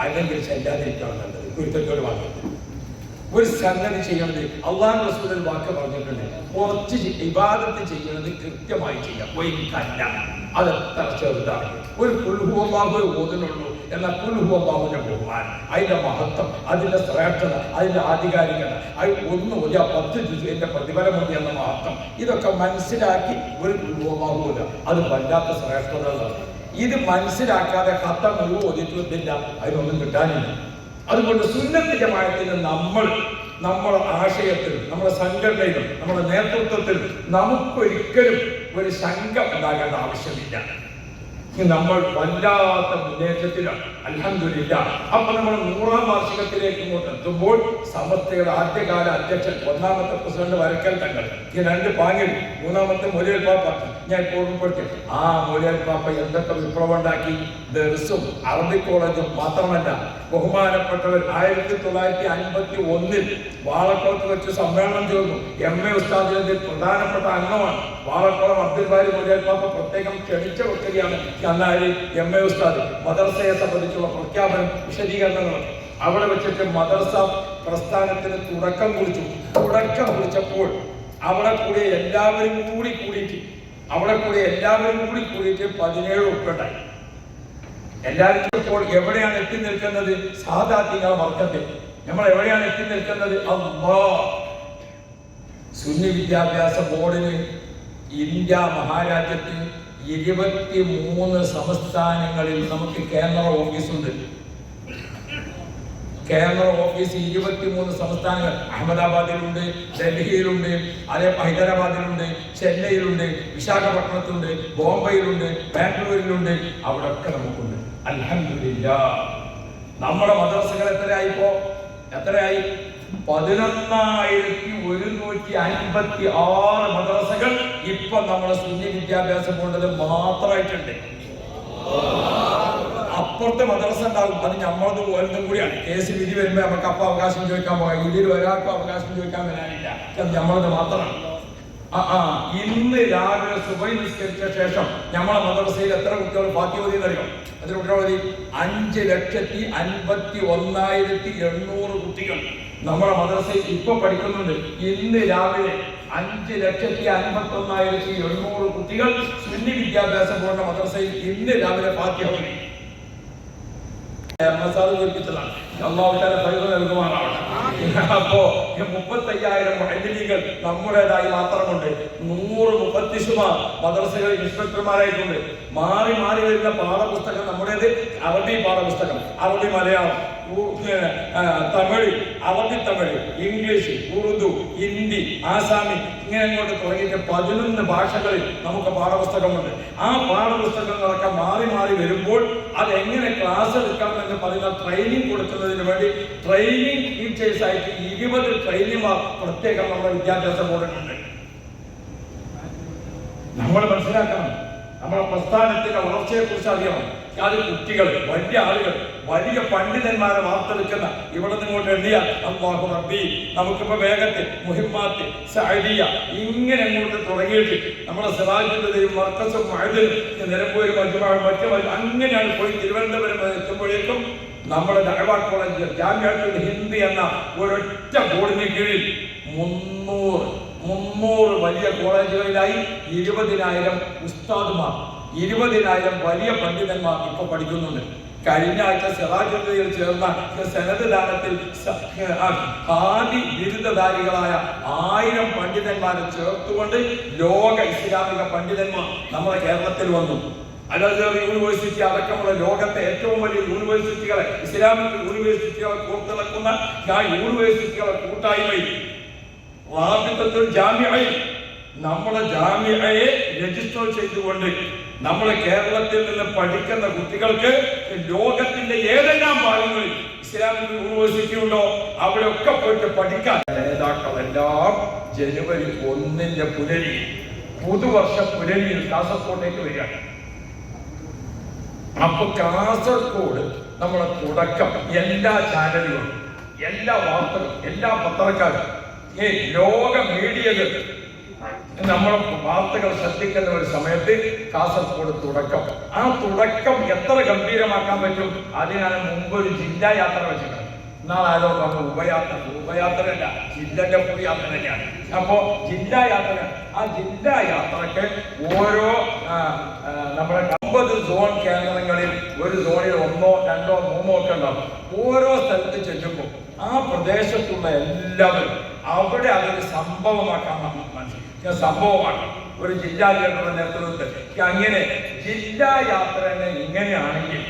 അല്ലെങ്കിൽ ചെല്ലാതിരിക്കണം നല്ലത്. ഗുരുത്തത്തോട് വാങ്ങിയത് ഒരു സംഗതി ചെയ്യണത് അള്ളാഹു റസൂൽ വാക്ക് പറഞ്ഞിട്ടുണ്ട്, കുറച്ച് ഇബാദത്ത് ചെയ്യുന്നത് കൃത്യമായി ചെയ്യാം. ഒരിക്കല്ല, അതെത്ര ചെറുതാണ്. ഒരു ഖുൽ ഹുവല്ലാഹു ഓതുന്നുള്ളൂ എന്ന കുൽഹുവല്ലാഹുവിന്റെ ബഹുമാനം, അതിന്റെ മഹത്വം, അതിന്റെ ശ്രേഷ്ഠത, അതിന്റെ ആധികാരികത, അത് ഒന്ന് ഒരു 10 ജുസിന്റെ പ്രതിഫലമുണ്ട് എന്ന മഹത്വം, ഇതൊക്കെ മനസ്സിലാക്കി ഒരു കുൽഹുവല്ലാഹു ഓതുക, അത് വല്ലാത്ത ശ്രേഷ്ഠതകളാണ്. ഇത് മനസ്സിലാക്കാതെ ഖത്തം മുഴുവൻ ഓതിയിട്ടില്ല, അതിനൊന്നും കിട്ടാനില്ല. അതുകൊണ്ട് സുന്നത്ത് ജമാഅത്തിന് നമ്മുടെ ആശയത്തിലും നമ്മുടെ സംഘടനയിലും നമ്മുടെ നേതൃത്വത്തിലും നമുക്കൊരിക്കലും ഒരു ശങ്ക ഉണ്ടാകേണ്ട ആവശ്യമില്ല. നമ്മൾ വല്ലാത്ത മുന്നേറ്റത്തിലാണ് അൽഹംദുലില്ലാഹ്. അപ്പൊ നമ്മൾ 100ാം വാർഷികത്തിലേക്ക് ഇങ്ങോട്ട് എത്തുമ്പോൾ സമസ്തയുടെ ആദ്യകാല അധ്യക്ഷൻ 1ാമത്തെ പ്രസിഡന്റ് വരക്കൽ തങ്ങൾ ഈ 2 പാങ്ങിൽ 3ാമത്തെ മൊലിയൽ പാപ്പ ഞാൻ ഓർമ്മപ്പെടുത്തി. ആ മൊലിയൽ പാപ്പ എന്തൊക്കെ വിപ്ലവം ഉണ്ടാക്കി. ദർസും അറബി കോളേജും മാത്രമല്ല, ബഹുമാനപ്പെട്ടവർ 1951 വാളക്കുളത്ത് വെച്ച് സമ്മേളനം ചേർന്നു. MA ഉസ്താദിന്റെ പ്രധാനപ്പെട്ട അംഗമാണ്. വാളക്കുളം അബ്ദുൽ ബാരി മൊലിയൽ പാപ്പ പ്രത്യേകം ക്ഷണിച്ച വ്യക്തിയാണ് അന്നാല് MA ഉസ്താദ്. മദർസയെ സംബന്ധിച്ചുള്ള പ്രഖ്യാപനം, വിശദീകരണങ്ങൾ അവിടെ വെച്ചിട്ട് മദർസ പ്രസ്ഥാനത്തിന് തുടക്കം കുറിച്ചപ്പോൾ അവിടെ കൂടി എല്ലാവരും കൂടി കൂടിയിട്ട് 17 ഉൾപ്പെട്ടായി. എല്ലാവരും ഇപ്പോൾ എവിടെയാണ് എത്തി നിൽക്കുന്നത്? സാദാത്തിങ്ങൾ വർക്കത്തിൽ നമ്മൾ എവിടെയാണ് എത്തി നിൽക്കുന്നത്? അല്ലാഹ്. സുന്നി വിദ്യാഭ്യാസ ബോർഡിന് ഇന്ത്യ മഹാരാജ്യത്ത് 23 സംസ്ഥാനങ്ങളിൽ നമുക്ക് കേന്ദ്ര ഓഫീസുണ്ട്. കേന്ദ്ര ഓഫീസ് 23 സംസ്ഥാനങ്ങൾ. അഹമ്മദാബാദിലുണ്ട്, ഡൽഹിയിലുണ്ട്, അതേ ഹൈദരാബാദിലുണ്ട്, ചെന്നൈയിലുണ്ട്, വിശാഖപട്ടണത്തുണ്ട്, ബോംബെയിലുണ്ട്, ബാംഗ്ലൂരിലുണ്ട്. അവിടെ ഒക്കെ നമുക്കുണ്ട്. അൽഹംദുലില്ലാഹ്. നമ്മുടെ മദ്രസകൾ എത്രയായി? 11,156 മദ്രസകൾ ഇപ്പൊ നമ്മുടെ സുന്നി വിദ്യാഭ്യാസ ബോർഡിൽ മാത്രമായിട്ടുണ്ട്. അപ്പുറത്തെ മദ്രസ ഉണ്ടാകും, അത് നമ്മളത് പോലതും കൂടിയാണ്. കേസ് വിധി വരുമ്പോൾ നമുക്ക് അപ്പം അവകാശം ചോദിക്കാൻ പോകാം. ഇതിൽ ഒരാൾക്കും അവകാശം ചോദിക്കാൻ വരാനില്ല, നമ്മളത് മാത്രമാണ്. ഇന്ന് രാവിലെ സുബഹി നിസ്കരിച്ച ശേഷം നമ്മളെ മദ്രസയിൽ എത്ര കുട്ടികൾ ഫാത്തിഹ ഓതിയെന്നറിയോ? എത്ര കുട്ടികൾ ഓതി? 5,51,800 കുട്ടികൾ നമ്മുടെ മദ്രസയിൽ ഇപ്പൊ പഠിക്കുന്നുണ്ട്. ഇന്ന് രാവിലെ 5,51,800 കുട്ടികൾ സുന്നി വിദ്യാഭ്യാസ ബോർഡിന്റെ മദ്രസയിൽ ഇന്ന് രാവിലെ ഫാത്തിഹ ഓതി. അപ്പോ 35,000 മുഅല്ലിമീങ്ങൾ നമ്മുടേതായി മാത്രമുണ്ട്. 100 മുഫത്തിസുമാർ മദ്രസകളിൽ ഇൻസ്പെക്ടർമാരായിട്ടുണ്ട്. മാറി വരുന്ന പാഠപുസ്തകം നമ്മുടേത് അറബി പാഠപുസ്തകം, അറബി മലയാളം, തമിഴ്, അറബി തമിഴ്, ഇംഗ്ലീഷ്, ഉറുദു, ഹിന്ദി, ആസാമി, ഇങ്ങനെ അങ്ങോട്ട് തുടങ്ങിയിട്ട് 11 ഭാഷകളിൽ നമുക്ക് പാഠപുസ്തകമുണ്ട്. ആ പാഠപുസ്തകങ്ങളൊക്കെ മാറി വരുമ്പോൾ അതെങ്ങനെ ക്ലാസ് എടുക്കണം എന്ന് പറയുന്ന ട്രെയിനിങ് കൊടുക്കുന്നതിന് വേണ്ടി ട്രെയിനിങ് ടീച്ചേഴ്സ് ആയിട്ട് 20 ട്രെയിനിമാർ പ്രത്യേകം നമ്മുടെ വിദ്യാഭ്യാസ ബോർഡിനുണ്ട്. നമ്മൾ മനസ്സിലാക്കണം, നമ്മുടെ പ്രസ്ഥാനത്തിന്റെ വളർച്ചയെ കുറിച്ച് അറിയണം. അത് കുട്ടികൾ, വലിയ ആളുകൾ, വലിയ പണ്ഡിതന്മാരെ വാർത്തെടുക്കുന്ന ഇവിടെ നിങ്ങോട്ട് എണ്ണിയ അല്ലാഹു റബ്ബി, നമുക്കിപ്പോ വേഗത്തിൽ മുഹിമ്മാത്ത്, സഅദിയ ഇങ്ങനെ അങ്ങോട്ട് തുടങ്ങിയിട്ട് നമ്മുടെ സിറാജുദ്ദീനും മർക്കസും മഅദിലും നിലമ്പൂരും മറ്റു അങ്ങനെയാണ് പോയി തിരുവനന്തപുരം എത്തുമ്പോഴേക്കും നമ്മുടെ ദഅവാ കോളേജ് ജാമിഅത്തുൽ ഹിന്ദ് എന്ന ഒരൊറ്റ ബോർഡിന് കീഴിൽ 300 വലിയ കോളേജുകളിലായി 20,000 ഉസ്താദുമാർ, 20,000 വലിയ പണ്ഡിതന്മാർ ഇപ്പൊ പഠിക്കുന്നുണ്ട്. കഴിഞ്ഞ ആഴ്ച സിറാജുദ്ദീനിൽ ചേർന്ന സനദ് ദാനത്തിൽ ഹാദി ബിരുദധാരികളായ 1000 പണ്ഡിതന്മാരെ ചേർത്തുകൊണ്ട് ലോക ഇസ്ലാമിക പണ്ഡിതന്മാർ നമ്മുടെ കേരളത്തിൽ വന്നു. അൽ-അസ്ഹർ യൂണിവേഴ്സിറ്റി അടക്കമുള്ള ലോകത്തെ ഏറ്റവും വലിയ യൂണിവേഴ്സിറ്റികളെ, ഇസ്ലാമിക് യൂണിവേഴ്സിറ്റികളെ കോർത്തിളക്കുന്ന ആ യൂണിവേഴ്സിറ്റികളെ കൂട്ടായ്മയിൽ റാബിത്തത്തുൽ ജാമിഅയിൽ നമ്മുടെ ജാമിഅയെ രജിസ്റ്റർ ചെയ്തുകൊണ്ട് നമ്മുടെ കേരളത്തിൽ നിന്ന് പഠിക്കുന്ന കുട്ടികൾക്ക് ലോകത്തിന്റെ ഏതെല്ലാം ഭാഗങ്ങളിൽ ഇസ്ലാമിക് യൂണിവേഴ്സിറ്റി ഉണ്ടോ അവിടെയൊക്കെ പോയിട്ട് പഠിക്കാൻ നേതാക്കളെല്ലാം ജനുവരി 1 പുലരി, പുതുവർഷ പുലരിയിൽ കാസർഗോട്ടേക്ക് വരികയാണ്. അപ്പൊ കാസർഗോഡ് നമ്മളെ തുടക്കം എല്ലാ ചാനലുകളും, എല്ലാ വാർത്തകളും, എല്ലാ പത്രക്കാരും, ലോക മീഡിയകൾ നമ്മളെ വാർത്തകൾ ശ്രദ്ധിക്കുന്ന ഒരു സമയത്ത് കാസർഗോഡ് തുടക്കം. ആ തുടക്കം എത്ര ഗംഭീരമാക്കാൻ പറ്റും? അതിനാണ് മുമ്പ് ഒരു ജില്ലാ യാത്ര വെച്ചിട്ടുണ്ട്. നാളാരോ പറഞ്ഞു ഉപയാത്രയല്ല, ജില്ലന്റെ പൊതു യാത്ര തന്നെയാണ്. അപ്പോ ജില്ലാ യാത്ര, ആ ജില്ലാ യാത്രക്ക് ഓരോ നമ്മുടെ 50 സോൺ കേന്ദ്രങ്ങളിൽ ഒരു സോണിൽ 1, 2, 3 ഒക്കെ ഉണ്ടാവും. ഓരോ സ്ഥലത്ത് ചെല്ലുമ്പോൾ ആ പ്രദേശത്തുള്ള എല്ലാവരും അവിടെ അതൊരു സംഭവമാക്കാൻ മനസ്സിലാക്കി, സംഭവമാക്കണം ഒരു ജില്ലാ കേന്ദ്രങ്ങളുടെ നേതൃത്വത്തിൽ. അങ്ങനെ ജില്ലാ യാത്ര ഇങ്ങനെയാണെങ്കിൽ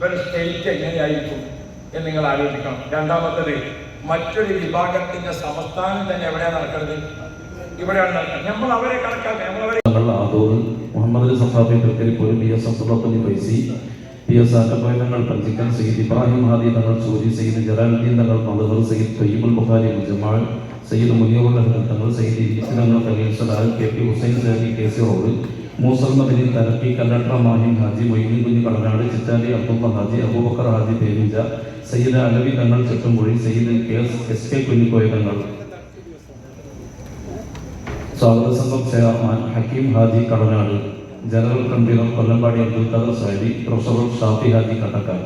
ഒരു സ്റ്റേറ്റ് എങ്ങനെയായിരിക്കും എന്ന് നിങ്ങൾ ആലോചിക്കണം. രണ്ടാമത്തത്, മറ്റൊരു വിഭാഗത്തിന്റെ സംസ്ഥാനം തന്നെ എവിടെയാണ് നടക്കുന്നത്? ഇവിടെയാണ് നടക്കുന്നത്. നമ്മൾ അവരെ കണക്കാക്കുക. മുഹമ്മദ് സഫാഫി തൃക്കരിപ്പൂർ, PS അബ്ദുൽ ഫൈസി, PS ആറ്റപ്പയങ്ങൾ പഞ്ചിക്കൻ, സയ്യിദ് ഇബ്രാഹിം ഹാദി തങ്ങൾ സൂരി, സയ്യിദ് ജലാലുദ്ദീൻ തങ്ങൾ മദഹർ, സയ്യിദ് തയ്യിബുൽ ബുഖാരി ജമാൽ, സയ്യിദ് മുനീറുൽ അഹ്മദ് തങ്ങൾ, സയ്യിദ് ഇദ്രീസ് തങ്ങൾ, ഖലീൽ സലാൽ, KP ഹുസൈൻ സാഹി, KC റോഡ്, മൂസൽ മദനി തലപ്പി, കല്ലട്ര മാഹിൻ ഹാജി, മൊയ്തീൻ കുഞ്ഞ് കടനാട്, ചിറ്റാലി അബ്ദുള്ള ഹാജി, അബൂബക്കർ ഹാജി പേരുജ, സയ്യിദ് അലവി തങ്ങൾ ചെട്ടുമൊഴി, സയ്യിദ് SK കുഞ്ഞിക്കോയ തങ്ങൾ, സ്വാഗത സംഘം chairman Hakeem Haji Kadanad, general convener Kollampadi Abdul Khader സാഹിബി, ട്രഷറർ ഷാഫി ഹാജി കട്ടക്കാൽ,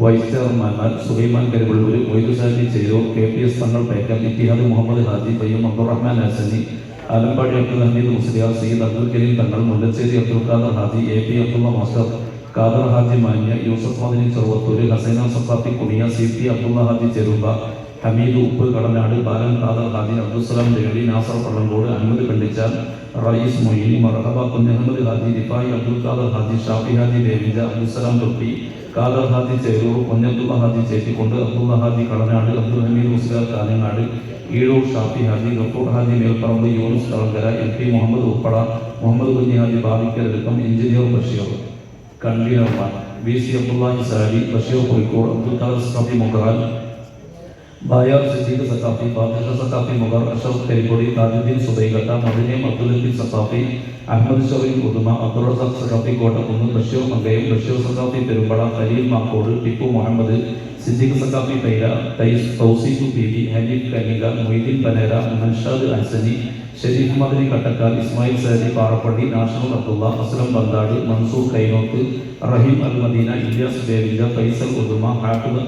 വൈസ് ചെയർമാൻമാർ Sulaiman Karivellur, Moidu Saji Cheyyur, KPS Thangal Pekkal, Ittihad Muhammad Haji, Payyam Abdurahman Hasani, Alampadi Abdul Hameed Musliyar, Sayyid Abdul Kareem Thangal, Mullassery Abdul Khader Haji, AP Abdulla master, Khader Haji Manya, Yusuf Madani Cheruvathur, Husaina സഫാത്തി Kuniya, CP Abdulla Haji ചെറുബ, Hameed ഉപ്പ് കടനാട്, ബാലൻ ഖാദർ ഹാജി, അബ്ദുസലാം ദേവി, നാസർ പള്ളങ്കോട്, അഹമ്മദ് കണ്ടിച്ചാൽ, റയീസ് മൊയ്നി, മർഹബ കുഞ്ഞഹമ്മദ് ഹാജി, ദിഫായി അബ്ദുൽ ഖാദർ ഹാജി, ഷാഫി ഹാജി ദേവിജ, അബ്ദുസലാം തൊപ്പി, Khader Haji Cheroor, പൊന്നബ്ദുള്ള Haji ചേറ്റിക്കൊണ്ട്, Abdulla Haji Kadanad, Abdul Hameed Musliyar കാലങ്ങാട്, ഈഴൂർ Shafi Haji, Gafoor Haji Melparamba, Yunus കളങ്കര, LP Muhammad Uppada, Muhammad Kunhi Haji ബാവിക്കൽ എടുക്കം, engineer Basheer, കൺവീനർമാർ VC Abdullahi sari, Basheer Kozhikode, Abdul Khader Saqafi മുഗാൽ, Bayar Siddique Saqafi, ഫാത്തിഹ സഖാഫി മുഗർ, അഷറഫ് കരിപ്പൊടി, താജുദ്ദീൻ സുബൈഗട്ട, മദനിയം അബ്ദുൽ ലത്തീഫ് സഖാഫി, അഹമ്മദ് ഷറീഫ് ഉദുമ, അബ്ദുൾ റസാഖ് സഖാഫി കോട്ടക്കുന്ന്, ബഷീർ മങ്കയം, ബഷീർ സഖാഫി പെരുമ്പട, ഖലീൽ മാക്കോട്, ടിപ്പു മുഹമ്മദ്, സിദ്ദീഖ് സഖാഫി പൈര, തൗസീഫ് PV, ഹനീഫ് കന്നിക, മൊയ്തീൻ പനേര, മൻഷാദ് അൻസനി, ഷരീഫ് മദനി കട്ടക്കാൽ, ഇസ്മായിൽ സാജി പാറപ്പള്ളി, നാഷണൽ അബ്ദുള്ള, അസ്ലം ബന്ദാട്, മൻസൂർ കൈനോത്ത്, റഹീം അൽ മദീന, ഇലിയാസ് ദേവിജ, ഫൈസൽ ഉദുമ, ഹാഫിദ്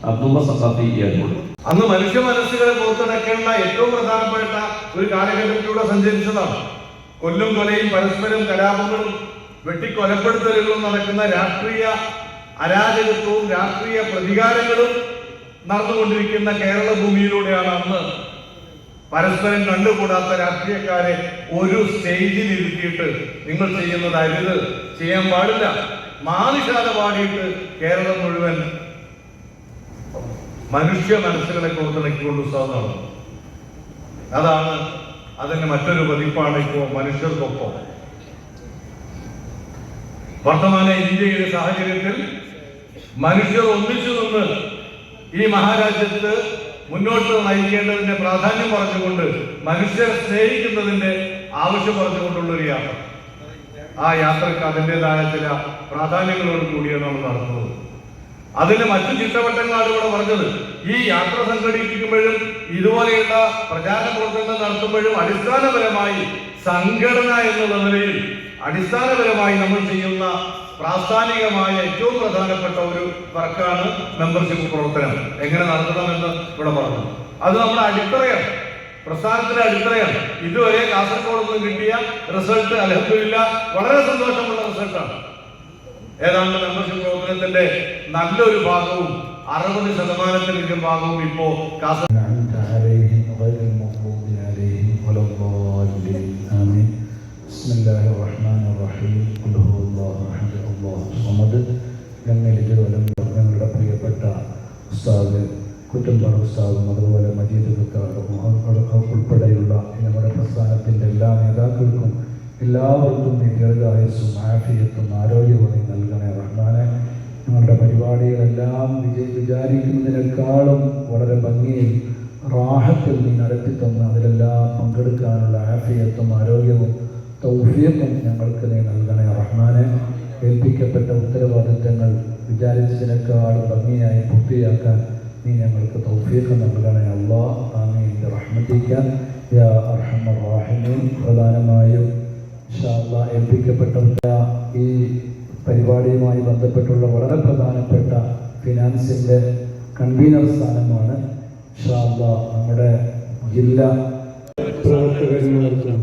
അബ്ദുള്ള സഖാഫി ഏർപ്പെടും. അന്ന് മനുഷ്യ മനസ്സുകളെ പുറത്തിറക്കേണ്ട ഏറ്റവും പ്രധാനപ്പെട്ട ഒരു കാലഘട്ടത്തിലൂടെ സഞ്ചരിച്ചതാണ്. കൊല്ലും കൊലയും പരസ്പരം കലാപങ്ങളും വെട്ടിക്കൊലപ്പെടുത്തലുകളും നടക്കുന്ന രാഷ്ട്രീയ അരാജകത്വവും രാഷ്ട്രീയ പ്രതികാരങ്ങളും നടന്നുകൊണ്ടിരിക്കുന്ന കേരള ഭൂമിയിലൂടെയാണ് അന്ന് പരസ്പരം കണ്ടുകൂടാത്ത രാഷ്ട്രീയക്കാരെ ഒരു സ്റ്റേജിൽ ഇരുത്തിയിട്ട് നിങ്ങൾ ചെയ്യുന്നത് അരുത്, ചെയ്യാൻ പാടില്ല, മാനിഷാത പാടിയിട്ട് കേരളം മുഴുവൻ മനുഷ്യ മനസ്സുകളെ പുറത്തിറക്കിക്കൊണ്ട് ഉത്സവം. അതാണ് അതിന്റെ മറ്റൊരു പതിപ്പാണ് ഇപ്പോൾ മനുഷ്യർക്കൊപ്പം. വർത്തമാന ഇന്ത്യയുടെ സാഹചര്യത്തിൽ മനുഷ്യർ ഒന്നിച്ചു നിന്ന് ഈ മഹാരാജ്യത്ത് മുന്നോട്ട് നയിക്കേണ്ടതിന്റെ പ്രാധാന്യം പറഞ്ഞുകൊണ്ട്, മനുഷ്യരെ സ്നേഹിക്കുന്നതിന്റെ ആവശ്യം പറഞ്ഞുകൊണ്ടുള്ള ഒരു യാത്ര. ആ യാത്രക്ക് അതിൻ്റെതായ ചില പ്രാധാന്യങ്ങളോട് കൂടിയാണ് നമ്മൾ നടത്തുന്നത്. അതിന് മറ്റു ചിട്ടവട്ടങ്ങളാണ് ഇവിടെ പറഞ്ഞത്. ഈ യാത്ര സംഘടിപ്പിക്കുമ്പോഴും ഇതുപോലെയുള്ള പ്രചാരണ പ്രവർത്തനങ്ങൾ നടത്തുമ്പോഴും അടിസ്ഥാനപരമായി സംഘടന എന്നുള്ള നിലയിൽ അടിസ്ഥാനപരമായി നമ്മൾ ചെയ്യുന്ന പ്രാസ്ഥാനികമായ ഏറ്റവും പ്രധാനപ്പെട്ട ഒരു വർക്കാണ് മെമ്പർഷിപ്പ് പ്രവർത്തനം. എങ്ങനെ നടത്തണമെന്ന് ഇവിടെ പറഞ്ഞു. അത് നമ്മുടെ അടിത്തറയാണ്, പ്രസ്ഥാനത്തിന്റെ അടിത്തറയാണ്. ഇതുവരെ കാസർഗോഡ് നിന്ന് കിട്ടിയ റിസൾട്ട് അൽഹംദുലില്ലാഹ് വളരെ സന്തോഷമുള്ള റിസൾട്ടാണ്. ഏതാണ്ട് മെമ്പർഷിപ്പ് പ്രവർത്തനത്തിന്റെ നല്ലൊരു ഭാഗവും 60% ഭാഗവും ഇപ്പോ ഞങ്ങളുടെ പ്രിയപ്പെട്ട ഉസ്താദ് കുറ്റമ്പാറ ഉസ്താദും അതുപോലെ മജീദ് ഉൾപ്പെടെയുള്ള നമ്മുടെ പ്രസ്ഥാനത്തിന്റെ എല്ലാ നേതാക്കൾക്കും എല്ലാവർക്കും ദീർഘായുസ്സും ആഫിയത്തും ആരോഗ്യവും നൽകണേ റഹ്മാനെ. ഞങ്ങളുടെ പരിപാടികളെല്ലാം വിചാരിക്കുന്നതിനേക്കാളും വളരെ ഭംഗിയിൽ റാഹത്തിൽ നീ നടത്തി തന്ന് അതിലെല്ലാം പങ്കെടുക്കാനുള്ള ആഫിയത്തും ആരോഗ്യവും തൗഫീഖും ഞങ്ങൾക്ക് നീ നൽകണേ റഹ്മാനെ. ഏൽപ്പിക്കപ്പെട്ട ഉത്തരവാദിത്തങ്ങൾ വിചാരിച്ചതിനേക്കാളും ഭംഗിയായി പൂർത്തിയാക്കാൻ നീ ഞങ്ങൾക്ക് തൗഫീഖ് നൽകണേ അല്ലാഹ്. ആമീൻ റഹ്മതിക യാ അർഹമർ റഹീമീൻ. പ്രധാനമായും ഇൻഷാ അല്ലാഹ് ഏൽപ്പിക്കപ്പെട്ട ഈ പരിപാടിയുമായി ബന്ധപ്പെട്ടുള്ള വളരെ പ്രധാനപ്പെട്ട ഫിനാൻസിൻ്റെ കൺവീനർ സ്ഥാനമാണ് ഇൻഷാ അല്ലാഹ് നമ്മുടെ ജില്ലാ പ്രവർത്തകന്മാർക്കും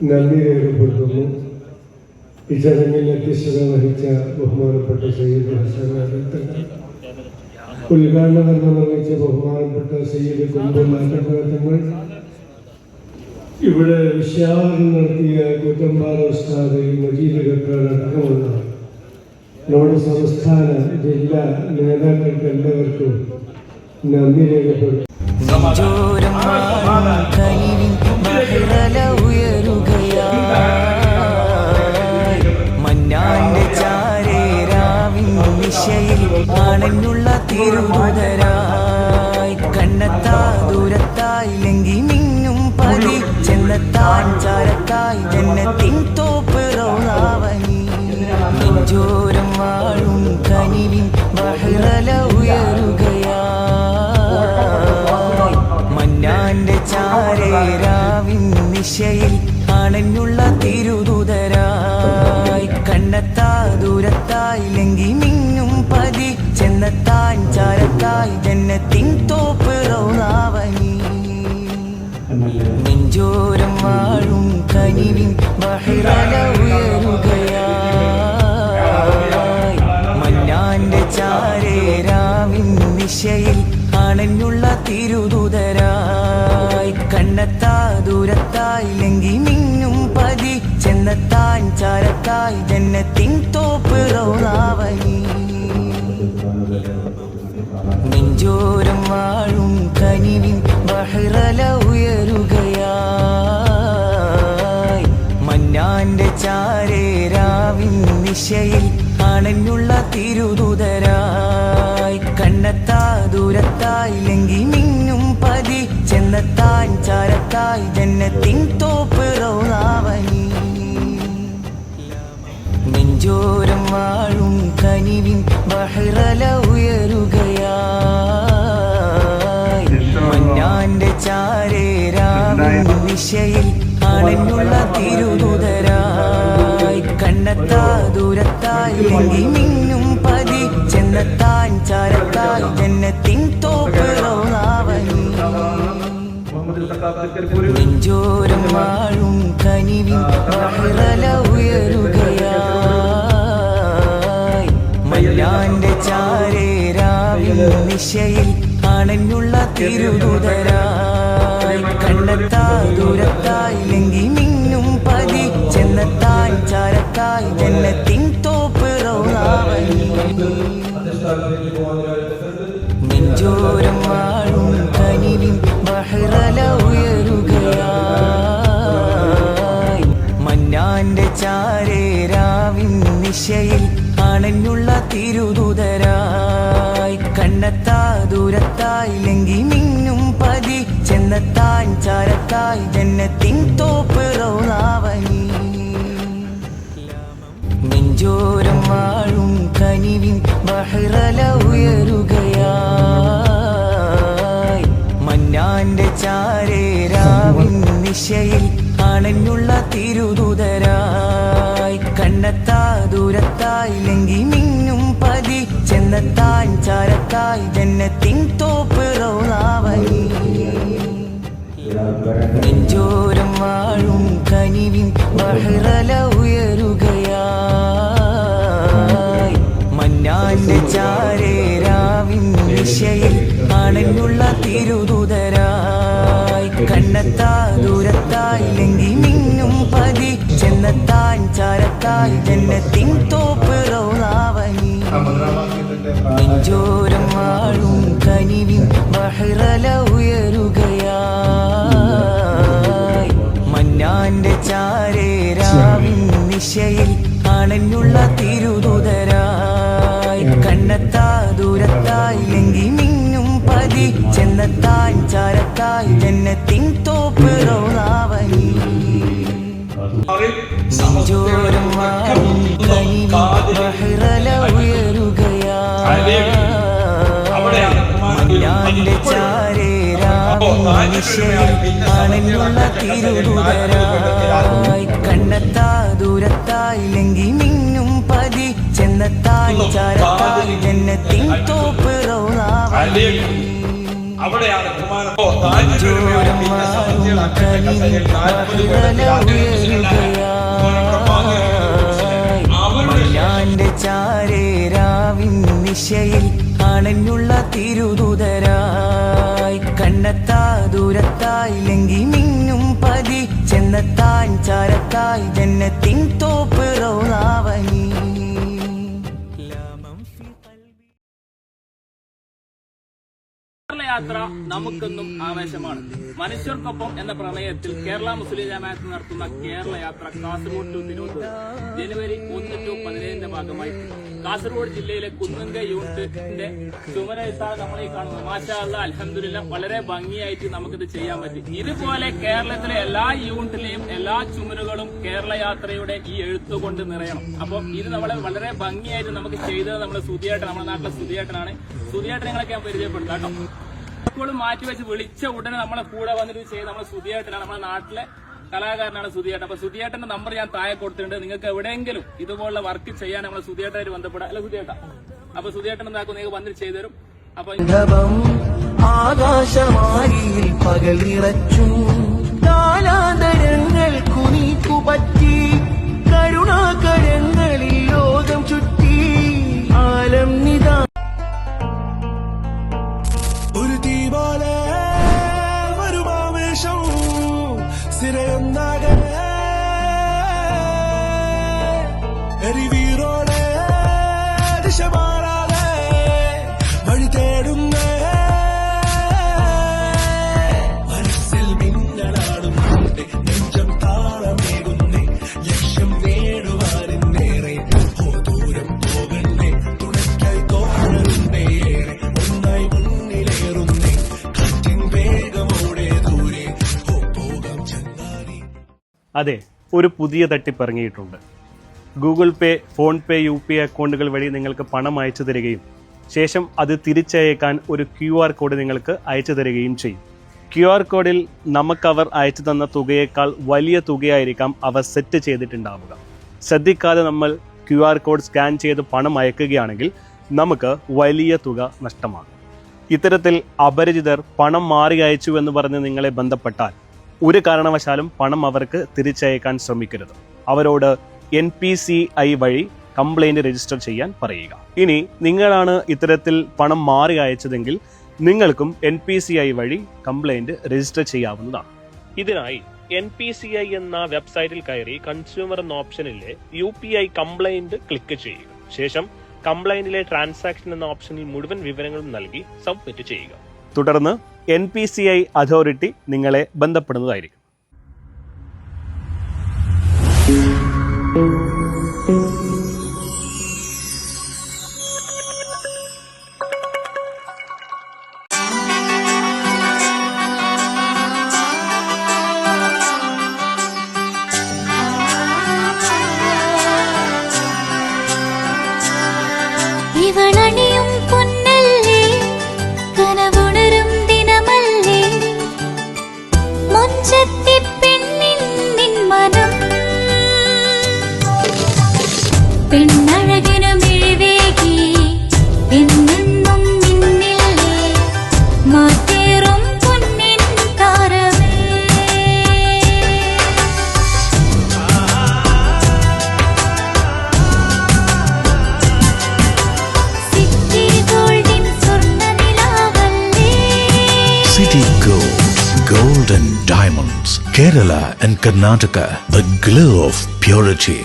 നന്ദി രേഖപ്പെടുത്തുന്നു. ഈ ചടങ്ങിൽ അധ്യക്ഷത വഹിച്ച ബഹുമാനപ്പെട്ട സയ്യിദ് ഹസൻ അലി തങ്ങൾ, ഉദ്ഘാടനം നിർവഹിച്ച ബഹുമാനപ്പെട്ട സയ്യിദ് കുമ്പുൽ ഇവിടെ വിശാലം നടത്തിയ കൂറ്റമ്പാറ ഉസ്താദ് മജീദ് ഖത്താർ അടക്കമുള്ള നമ്മുടെ സംസ്ഥാന ജില്ലാ നേതാക്കൾക്ക് എല്ലാവർക്കും നന്ദി രേഖപ്പെടുത്തുന്നു. നെഞ്ചോരം വാഴും കനിവിൻ മഹിളല ഉയരുകയായി മന്നാന്റെ ചാരേരാവിൻ ദിശയിൽ ആണെന്നുള്ള തിരുമുതരായി കണ്ണത്താ ദൂരത്തായി ലങ്കി മിന്നും പതി ചെന്നത്താൻ ചാരത്തായി ജന്നത്തിൻ തോപ്പ് റൗളാവനി നെഞ്ചോരം വാഴും കനിവിൻ മഹിളല ഉയരുകയായി മന്നാന്റെ ചാരേരാവിൻ ദിശയിൽ ആണെന്നുള്ള തിരുതുതരായി കണ്ണത്താ ദൂരത്തായി ലങ്കി മിന്നും പതി ചെന്നത്താൻ ചാരത്തായി ജന്നത്തിൻ തോപ്പ് റൗളാവനി നെഞ്ചോരം വാഴും കനിവിൻ ബഹിറല ഉയരുകയായി മന്നാന്റെ ചാരേരാവിൻ ദിശയിൽ ആണെന്നുള്ള തിരുതുതരായി കണ്ണത്താ ദൂരത്തായി ലങ്കി മിന്നും പതി ചെന്നത്താൻ ചാരത്തായി ജന്നത്തിൻ തോപ്പ് റൗളാവനി നെഞ്ചോരം വാഴും കനിവിൻ ബഹിറല ഉയരുകയായി മന്നാന്റെ ചാരേരാവിൻ ദിശയിൽ ആണെന്നുള്ള തിരുതുതരായി കണ്ണത്താ ദൂരത്തായി ലങ്കി മിന്നും പതി ചെന്നത്താൻ ചാരത്തായി ജന്നത്തിൻ തോപ്പ് റൗളാവനി നെഞ്ചോരം വാഴും കനിവിൻ ബഹിറല ഉയരുകയായി മന്നാന്റെ ചാരേരാവിൻ ദിശയിൽ ആണെന്നുള്ള തിരുതുതരായി കണ്ണത്താ ദൂരത്തായി ലങ്കി മിന്നും പതി ചെന്നത്താൻ ചാരത്തായി ജന്നത്തിൻ തോപ്പ് റൗളാവനി നെഞ്ചോരം വാഴും കനിവിൻ ബഹിറല ഉയരുകയായി മന്നാന്റെ ചാരേരാവിൻ ദിശയിൽ ആണെന്നുള്ള തിരുതുതരായി കണ്ണത്താ ദൂരത്തായി ലങ്കി മിന്നും പതി ചെന്നത്താൻ ചാരത്തായി ജന്നത്തിൻ തോപ്പ് റൗളാവനി നെഞ്ചോരം വാഴും കനിവിൻ ബഹിറല ഉയരുകയായി മന്നാന്റെ ചാരേരാവിൻ ദിശയിൽ ആണെന്നുള്ള തിരുതുതരായി കണ്ണത്താ ദൂരത്തായി ലങ്കി മിന്നും പതി ചെന്നത്താൻ ചാരത്തായി ജന്നത്തിൻ തോപ്പ് റൗളാവനി നെഞ്ചോരം വാഴും കനിവിൻ ബഹിറല ഉയരുകയായി മന്നാന്റെ ചാരേരാവിൻ ദിശയിൽ ആണെന്നുള്ള തിരുതുതരായി കണ്ണത്താ ദൂരത്തായി ലങ്കി മിന്നും പതി ചെന്നത്താൻ ചാരത്തായി ജന്നത്തിൻ തോപ്പ് റൗളാവനി നെഞ്ചോരം വാഴും കനിവിൻ ബഹിറല ഉയരുകയായി മന്നാന്റെ ചാരേരാവിൻ ദിശയിൽ ആണെന്നുള്ള തിരുതുതരായി കണ്ണത്താ ദൂരത്തായി ലങ്കി മിന്നും പതി ചെന്നത്താൻ ചാരത്തായി ജന്നത്തിൻ തോപ്പ് റൗളാവനി നെഞ്ചോരം വാഴും കനിവിൻ ബഹിറല ഉയരുകയായി മന്നാന്റെ ചാരേരാവിൻ ദിശയിൽ ആണെന്നുള്ള തിരുതുതരായി കണ്ണത്താ ദൂരത്തായി ലങ്കി മിന്നും പതി ചെന്നത്താൻ ചാരത്തായി ജന്നത്തിൻ തോപ്പ് റൗളാവനി നെഞ്ചോരം വാഴും കനിവിൻ ബഹിറല ഉയരുകയായി മന്നാന്റെ ചാരേരാവിൻ ദിശയിൽ ആണെന്നുള്ള തിരുതുതരായി കണ്ണത്താ ദൂരത്തായി ലങ്കി മിന്നും പതി ചെന്ന ചെന്നത്താൻ ചാരത്താൻ ജന്നത്തിൻ തോപ്പ് റൗളാവനി അവിടെയാണ് മല്ലാന്റെ ചാരേരാവിൻ നിശയിൽ അണഞ്ഞുള്ള തിരുദൂതരായി കണ്ണത്താ ദൂരത്തായി ലങ്കി മിന്നും പതി ചെന്നത്താൻ ചാരത്തായി ജന്നത്തിൻ തോപ്പ് റൗളാവനി. യാത്ര നമുക്കെന്നും ആവേശമാണ്. മനുഷ്യർക്കൊപ്പം എന്ന പ്രമേയത്തിൽ കേരള മുസ്ലിം ജമാഅത്ത് നടത്തുന്ന കേരള യാത്ര കാസർഗോഡ് ടു തിരുവനന്തപുരം ജനുവരി 1 to 15 ഭാഗമായി കാസർഗോഡ് ജില്ലയിലെ കുന്നംകൈ യൂണിറ്റിന്റെ ചുമരെഴുത്താണ് നമ്മളീ കാണുന്നത്. മാഷാ അല്ലാഹ് അൽഹംദുലില്ലാഹ് വളരെ ഭംഗിയായിട്ട് നമുക്കിത് ചെയ്യാൻ പറ്റി. ഇതുപോലെ കേരളത്തിലെ എല്ലാ യൂണിറ്റിലെയും എല്ലാ ചുമരുകളും കേരള യാത്രയുടെ ഈ എഴുത്തുകൊണ്ട് നിറയണം. അപ്പം ഇത് നമ്മളെ വളരെ ഭംഗിയായിട്ട് നമുക്ക് ചെയ്തത് നമ്മുടെ സുധിയേട്ടൻ, നമ്മുടെ നാട്ടിലെ സുധിയേട്ടനാണ്. സുധിയേട്ടനങ്ങളൊക്കെ ഞാൻ പരിചയപ്പെടുത്താം കേട്ടോ. എപ്പോഴും മാറ്റിവെച്ച് വിളിച്ച ഉടനെ നമ്മളെ കൂടെ വന്നിട്ട് ചെയ്ത് നമ്മുടെ സുധിയേട്ടനാണ്, നമ്മുടെ നാട്ടിലെ കലാകാരനാണ് സുധിയേട്ടൻ. അപ്പൊ സുധിയേട്ടന്റെ നമ്പർ ഞാൻ താഴെ കൊടുത്തിട്ടുണ്ട്. നിങ്ങൾക്ക് എവിടെയെങ്കിലും ഇതുപോലുള്ള വർക്ക് ചെയ്യാൻ നമ്മളെ സുധിയേട്ടനായിട്ട് ബന്ധപ്പെടാം. അല്ല സുധിയേട്ട, അപ്പൊ സുധിയേട്ടൻ എന്താക്കും, നിങ്ങൾക്ക് വന്നിട്ട് ചെയ്തുതരും. അപ്പൊ ആകാശമാരിയിൽ പകലിറച്ചു കാലാന്തരങ്ങൾ കുനിക്കുപറ്റി കരുണാകരങ്ങളിൽ ലോകം ചുറ്റി ആലം നിതാ ഒരു തീ പോലെ വരുമാവേശം സിരയൊന്നാകെ എരിവീറോടെ ദിശ മാറാതെ വഴി തേടുന്നേ മനസ്സിൽ മിന്നലാടുന്നുണ്ട് നെഞ്ചം താളമേകുന്നേ ലക്ഷ്യം നേടുവാനെന്നേറെ ദൂരം പോകണ്ടേ തുണയ്ക്കായി തോന്നുന്നേ ഒന്നായി മുന്നിലേറുന്നേ കാറ്റിൻ വേഗമോടെ ദൂരെ പോകാം ചങ്ങാതി. അതെ, ഒരു പുതിയ തട്ടിപ്പ് ഇറങ്ങിയിട്ടുണ്ട്. ഗൂഗിൾ പേ, ഫോൺ പേ, UPI അക്കൗണ്ടുകൾ വഴി നിങ്ങൾക്ക് പണം അയച്ചു തരികയും ശേഷം അത് തിരിച്ചയക്കാൻ ഒരു QR കോഡ് നിങ്ങൾക്ക് അയച്ചു തരികയും ചെയ്യും. QR കോഡിൽ നമുക്കവർ അയച്ചു തന്ന തുകയേക്കാൾ വലിയ തുകയായിരിക്കാം അവർ സെറ്റ് ചെയ്തിട്ടുണ്ടാവുക. ശ്രദ്ധിക്കാതെ നമ്മൾ QR കോഡ് സ്കാൻ ചെയ്ത് പണം അയക്കുകയാണെങ്കിൽ നമുക്ക് വലിയ തുക നഷ്ടമാകും. ഇത്തരത്തിൽ അപരിചിതർ പണം മാറി അയച്ചു എന്ന് പറഞ്ഞ് നിങ്ങളെ ബന്ധപ്പെട്ടാൽ ഒരു കാരണവശാലും പണം അവർക്ക് തിരിച്ചയക്കാൻ ശ്രമിക്കരുത്. അവരോട് NPCI വഴി കംപ്ലൈൻറ്റ് രജിസ്റ്റർ ചെയ്യാൻ പറയുക. ഇനി നിങ്ങളാണ് ഇത്തരത്തിൽ പണം മാറി അയച്ചതെങ്കിൽ നിങ്ങൾക്കും NPCI വഴി കംപ്ലൈൻറ്റ് രജിസ്റ്റർ ചെയ്യാവുന്നതാണ്. ഇതിനായി NPCI എന്ന വെബ്സൈറ്റിൽ കയറി കൺസ്യൂമർ എന്ന ഓപ്ഷനിലെ UPI കംപ്ലൈൻറ്റ് ക്ലിക്ക് ചെയ്യുക. ശേഷം കംപ്ലൈൻറ്റിലെ ട്രാൻസാക്ഷൻ എന്ന ഓപ്ഷനിൽ മുഴുവൻ വിവരങ്ങളും നൽകി സബ്മിറ്റ് ചെയ്യുക. തുടർന്ന് NPCI അതോറിറ്റി നിങ്ങളെ ബന്ധപ്പെടുന്നതായിരിക്കും. ഇവളണിയും പൊന്നല്ലേ കനവുണരും ദിനമല്ലേ മുഞ്ചത്തി പെണ്ണിൻ നിൻ മനം പെണ്ണഴകിനു മിഴിവേകി എന്നെന്നും നിന്നില്ലേ മാറ്റേറും പൊന്നിൻ താരമേ സിറ്റി ഗോൾഡിൻ സ്വർണ്ണനിലാവല്ലേ City Gold, Gold and Diamonds, Kerala and Karnataka, the glow of purity.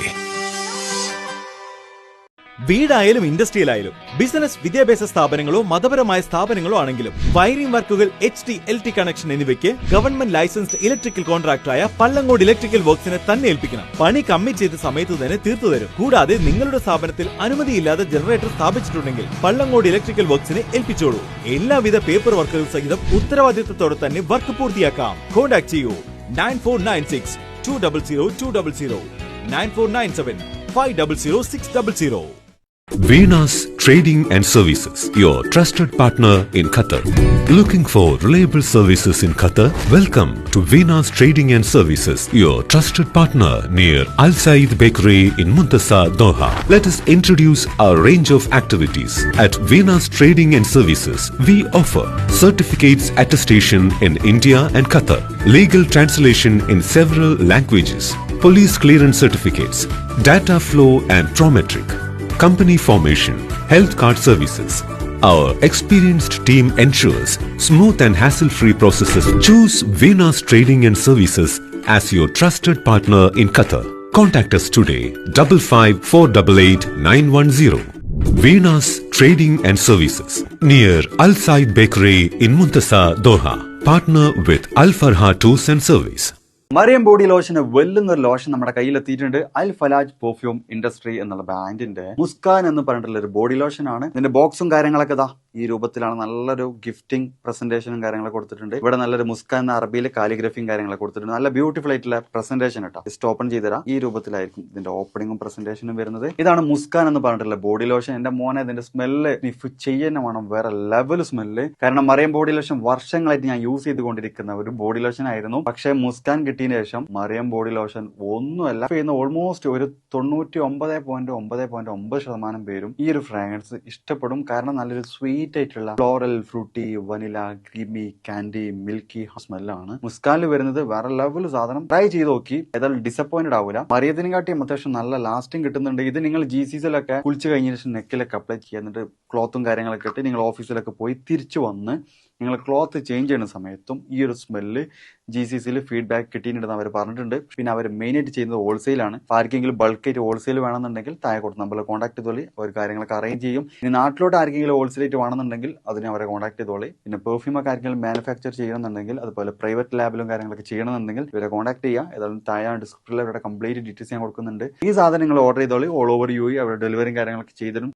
വീടായാലും ഇൻഡസ്ട്രിയിലായാലും ബിസിനസ്, വിദ്യാഭ്യാസ സ്ഥാപനങ്ങളോ മതപരമായ സ്ഥാപനങ്ങളോ ആണെങ്കിലും വയറിംഗ് വർക്കുകൾ, HT, LT കണക്ഷൻ എന്നിവയ്ക്ക് ഗവൺമെന്റ് ലൈസൻസ്ഡ് ഇലക്ട്രിക്കൽ കോൺട്രാക്ടറായ പള്ളങ്ങോട് ഇലക്ട്രിക്കൽ വർക്ക്സിനെ തന്നെ ഏൽപ്പിക്കണം. പണി കമ്മിറ്റ് ചെയ്ത സമയത്ത് തന്നെ തീർത്തു തരും. കൂടാതെ നിങ്ങളുടെ സ്ഥാപനത്തിൽ അനുമതിയില്ലാതെ ജനറേറ്റർ സ്ഥാപിച്ചിട്ടുണ്ടെങ്കിൽ പള്ളങ്ങോട് ഇലക്ട്രിക്കൽ വർക്ക്സിനെ ഏൽപ്പിച്ചോളൂ. എല്ലാവിധ പേപ്പർ വർക്കുകൾ സഹിതം ഉത്തരവാദിത്തത്തോടെ തന്നെ വർക്ക് പൂർത്തിയാക്കാം. കോൺടാക്ട് ചെയ്യൂ 9496 200 200 9497 500 600. Venus Trading and Services, your trusted partner in Qatar. Looking for reliable services in Qatar? Welcome to Venus Trading and Services, your trusted partner near Al Said Bakery in Muntasa, Doha. Let us introduce our range of activities. At Venus Trading and Services, we offer certificates attestation in India and Qatar, legal translation in several languages, police clearance certificates, data flow and prometric, company formation, health card services. Our experienced team ensures smooth and hassle-free processes. Choose Venus Trading and Services as your trusted partner in Qatar. Contact us today, 55488910. Venus Trading and Services, near Al Said Bakery in Muntasa, Doha. Partner with Al Farha Tours and Service. Mariyam body ലോഷന് വെല്ലുന്നൊരു lotion നമ്മുടെ കയ്യിലെത്തിയിട്ടുണ്ട്. Al Falaj perfume industry എന്നുള്ള ബ്രാൻഡിന്റെ മുസ്കാൻ എന്ന് പറഞ്ഞിട്ടുള്ള ഒരു body lotion ആണ്. ഇതിന്റെ ബോക്സും കാര്യങ്ങളൊക്കെ ഇതാ ഈ രൂപത്തിലാണ്. നല്ലൊരു ഗിഫ്റ്റിംഗ് പ്രസന്റേഷനും കാര്യങ്ങളൊക്കെ കൊടുത്തിട്ടുണ്ട്. ഇവിടെ നല്ലൊരു മുസ്കാൻ എന്ന അറബിയിൽ കാലിഗ്രഫിയും കാര്യങ്ങളൊക്കെ കൊടുത്തിട്ടുണ്ട്. നല്ല ബ്യൂട്ടിഫുൾ ആയിട്ടുള്ള പ്രസന്റേഷൻ കേട്ടോ. ജസ്റ്റ് ഓപ്പൺ ചെയ്തുതരാം. ഈ രൂപത്തിലായിരിക്കും ഇതിന്റെ ഓപ്പണിംഗും പ്രസന്റേഷനും വരുന്നത്. ഇതാണ് മുസ്കാൻ എന്ന് പറഞ്ഞിട്ടുള്ള ബോഡി ലോഷൻ. എന്റെ മോനെ ഇതിന്റെ സ്മെല്ല് സ്നിഫ് ചെയ്യുന്ന വേണം, വേറെ ലെവൽ സ്മെല്ല്. കാരണം മറിയം ബോഡി ലോഷൻ വർഷങ്ങളായിട്ട് ഞാൻ യൂസ് ചെയ്തുകൊണ്ടിരിക്കുന്ന ഒരു ബോഡി ലോഷൻ ആയിരുന്നു. പക്ഷേ മുസ്കാൻ കിട്ടിയതിന് ശേഷം മറിയം ബോഡി ലോഷൻ ഒന്നുമല്ല ചെയ്യുന്ന ഓൾമോസ്റ്റ് ഒരു 99.9% പേരും ഈ ഒരു ഫ്രാഗ്രൻസ് ഇഷ്ടപ്പെടും. കാരണം നല്ലൊരു സ്വീറ്റ് ആയിട്ടുള്ള floral, fruity, vanilla, creamy, candy, milky സ്മെല്ലാണ് മുസ്കാനിൽ വരുന്നത്. വേറെ ലെവൽ സാധനം. ട്രൈ ചെയ്ത് നോക്കി, ഏതായാലും ഡിസപ്പോയിന്റഡ് ആവില്ല. മറിയത്തിനും കാട്ടിയും അത്യാവശ്യം നല്ല ലാസ്റ്റിംഗ് കിട്ടുന്നുണ്ട്. ഇത് നിങ്ങൾ GCCയിലൊക്കെ കുളിച്ച് കഴിഞ്ഞ ശേഷം നെക്കിലൊക്കെ അപ്ലൈ ചെയ്യുക. എന്നിട്ട് ക്ലോത്തും കാര്യങ്ങളൊക്കെ ഇട്ട് നിങ്ങൾ ഓഫീസിലൊക്കെ പോയി തിരിച്ചു വന്ന് നിങ്ങൾ ക്ലോത്ത് ചേഞ്ച് ചെയ്യുന്ന സമയത്തും ഈ ഒരു സ്മെല്ല് GCCയിൽ ഫീഡ്ബാക്ക് കിട്ടിയിട്ടുണ്ടെന്ന് അവർ പറഞ്ഞിട്ടുണ്ട്. പിന്നെ അവർ മെയിനായിട്ട് ചെയ്യുന്നത് ഹോൾസെയിലാണ്. ആർക്കെങ്കിലും ബൾക്കായിട്ട് ഹോൾസെയിൽ വേണമെന്നുണ്ടെങ്കിൽ താഴെ കൊടുത്ത് നമ്മൾ കോൺടാക്ട് ചെയ്തോളി. അവർ കാര്യങ്ങളൊക്കെ അറേഞ്ച് ചെയ്യും. ഇനി നാട്ടിലോട്ട് ആർക്കെങ്കിലും ഹോൾസെയിലായിട്ട് വേണമെന്നുണ്ടെങ്കിൽ അതിനെ അവരെ കോൺടാക്ട് ചെയ്തോളി. പിന്നെ പെർഫ്യൂമൊക്കെ ആർക്കെങ്കിലും മാനുഫാക്ചർ ചെയ്യണമെന്നുണ്ടെങ്കിൽ, അതുപോലെ പ്രൈവറ്റ് ലാബിലും കാര്യങ്ങളൊക്കെ ചെയ്യണമെന്നുണ്ടെങ്കിൽ ഇവരെ കോൺടാക്ട് ചെയ്യുക. ഏതായാലും താഴെ ഡിസ്ക്രിപ്ഷനിൽ അവരുടെ കംപ്ലീറ്റ് ഡീറ്റെയിൽസ് ഞാൻ കൊടുക്കുന്നുണ്ട്. ഈ സാധനം നിങ്ങൾ ഓർഡർ ചെയ്തോളി. ഓൾ ഓവർ UAE അവരുടെ ഡെലിവറിയും കാര്യങ്ങളൊക്കെ ചെയ്തിടും.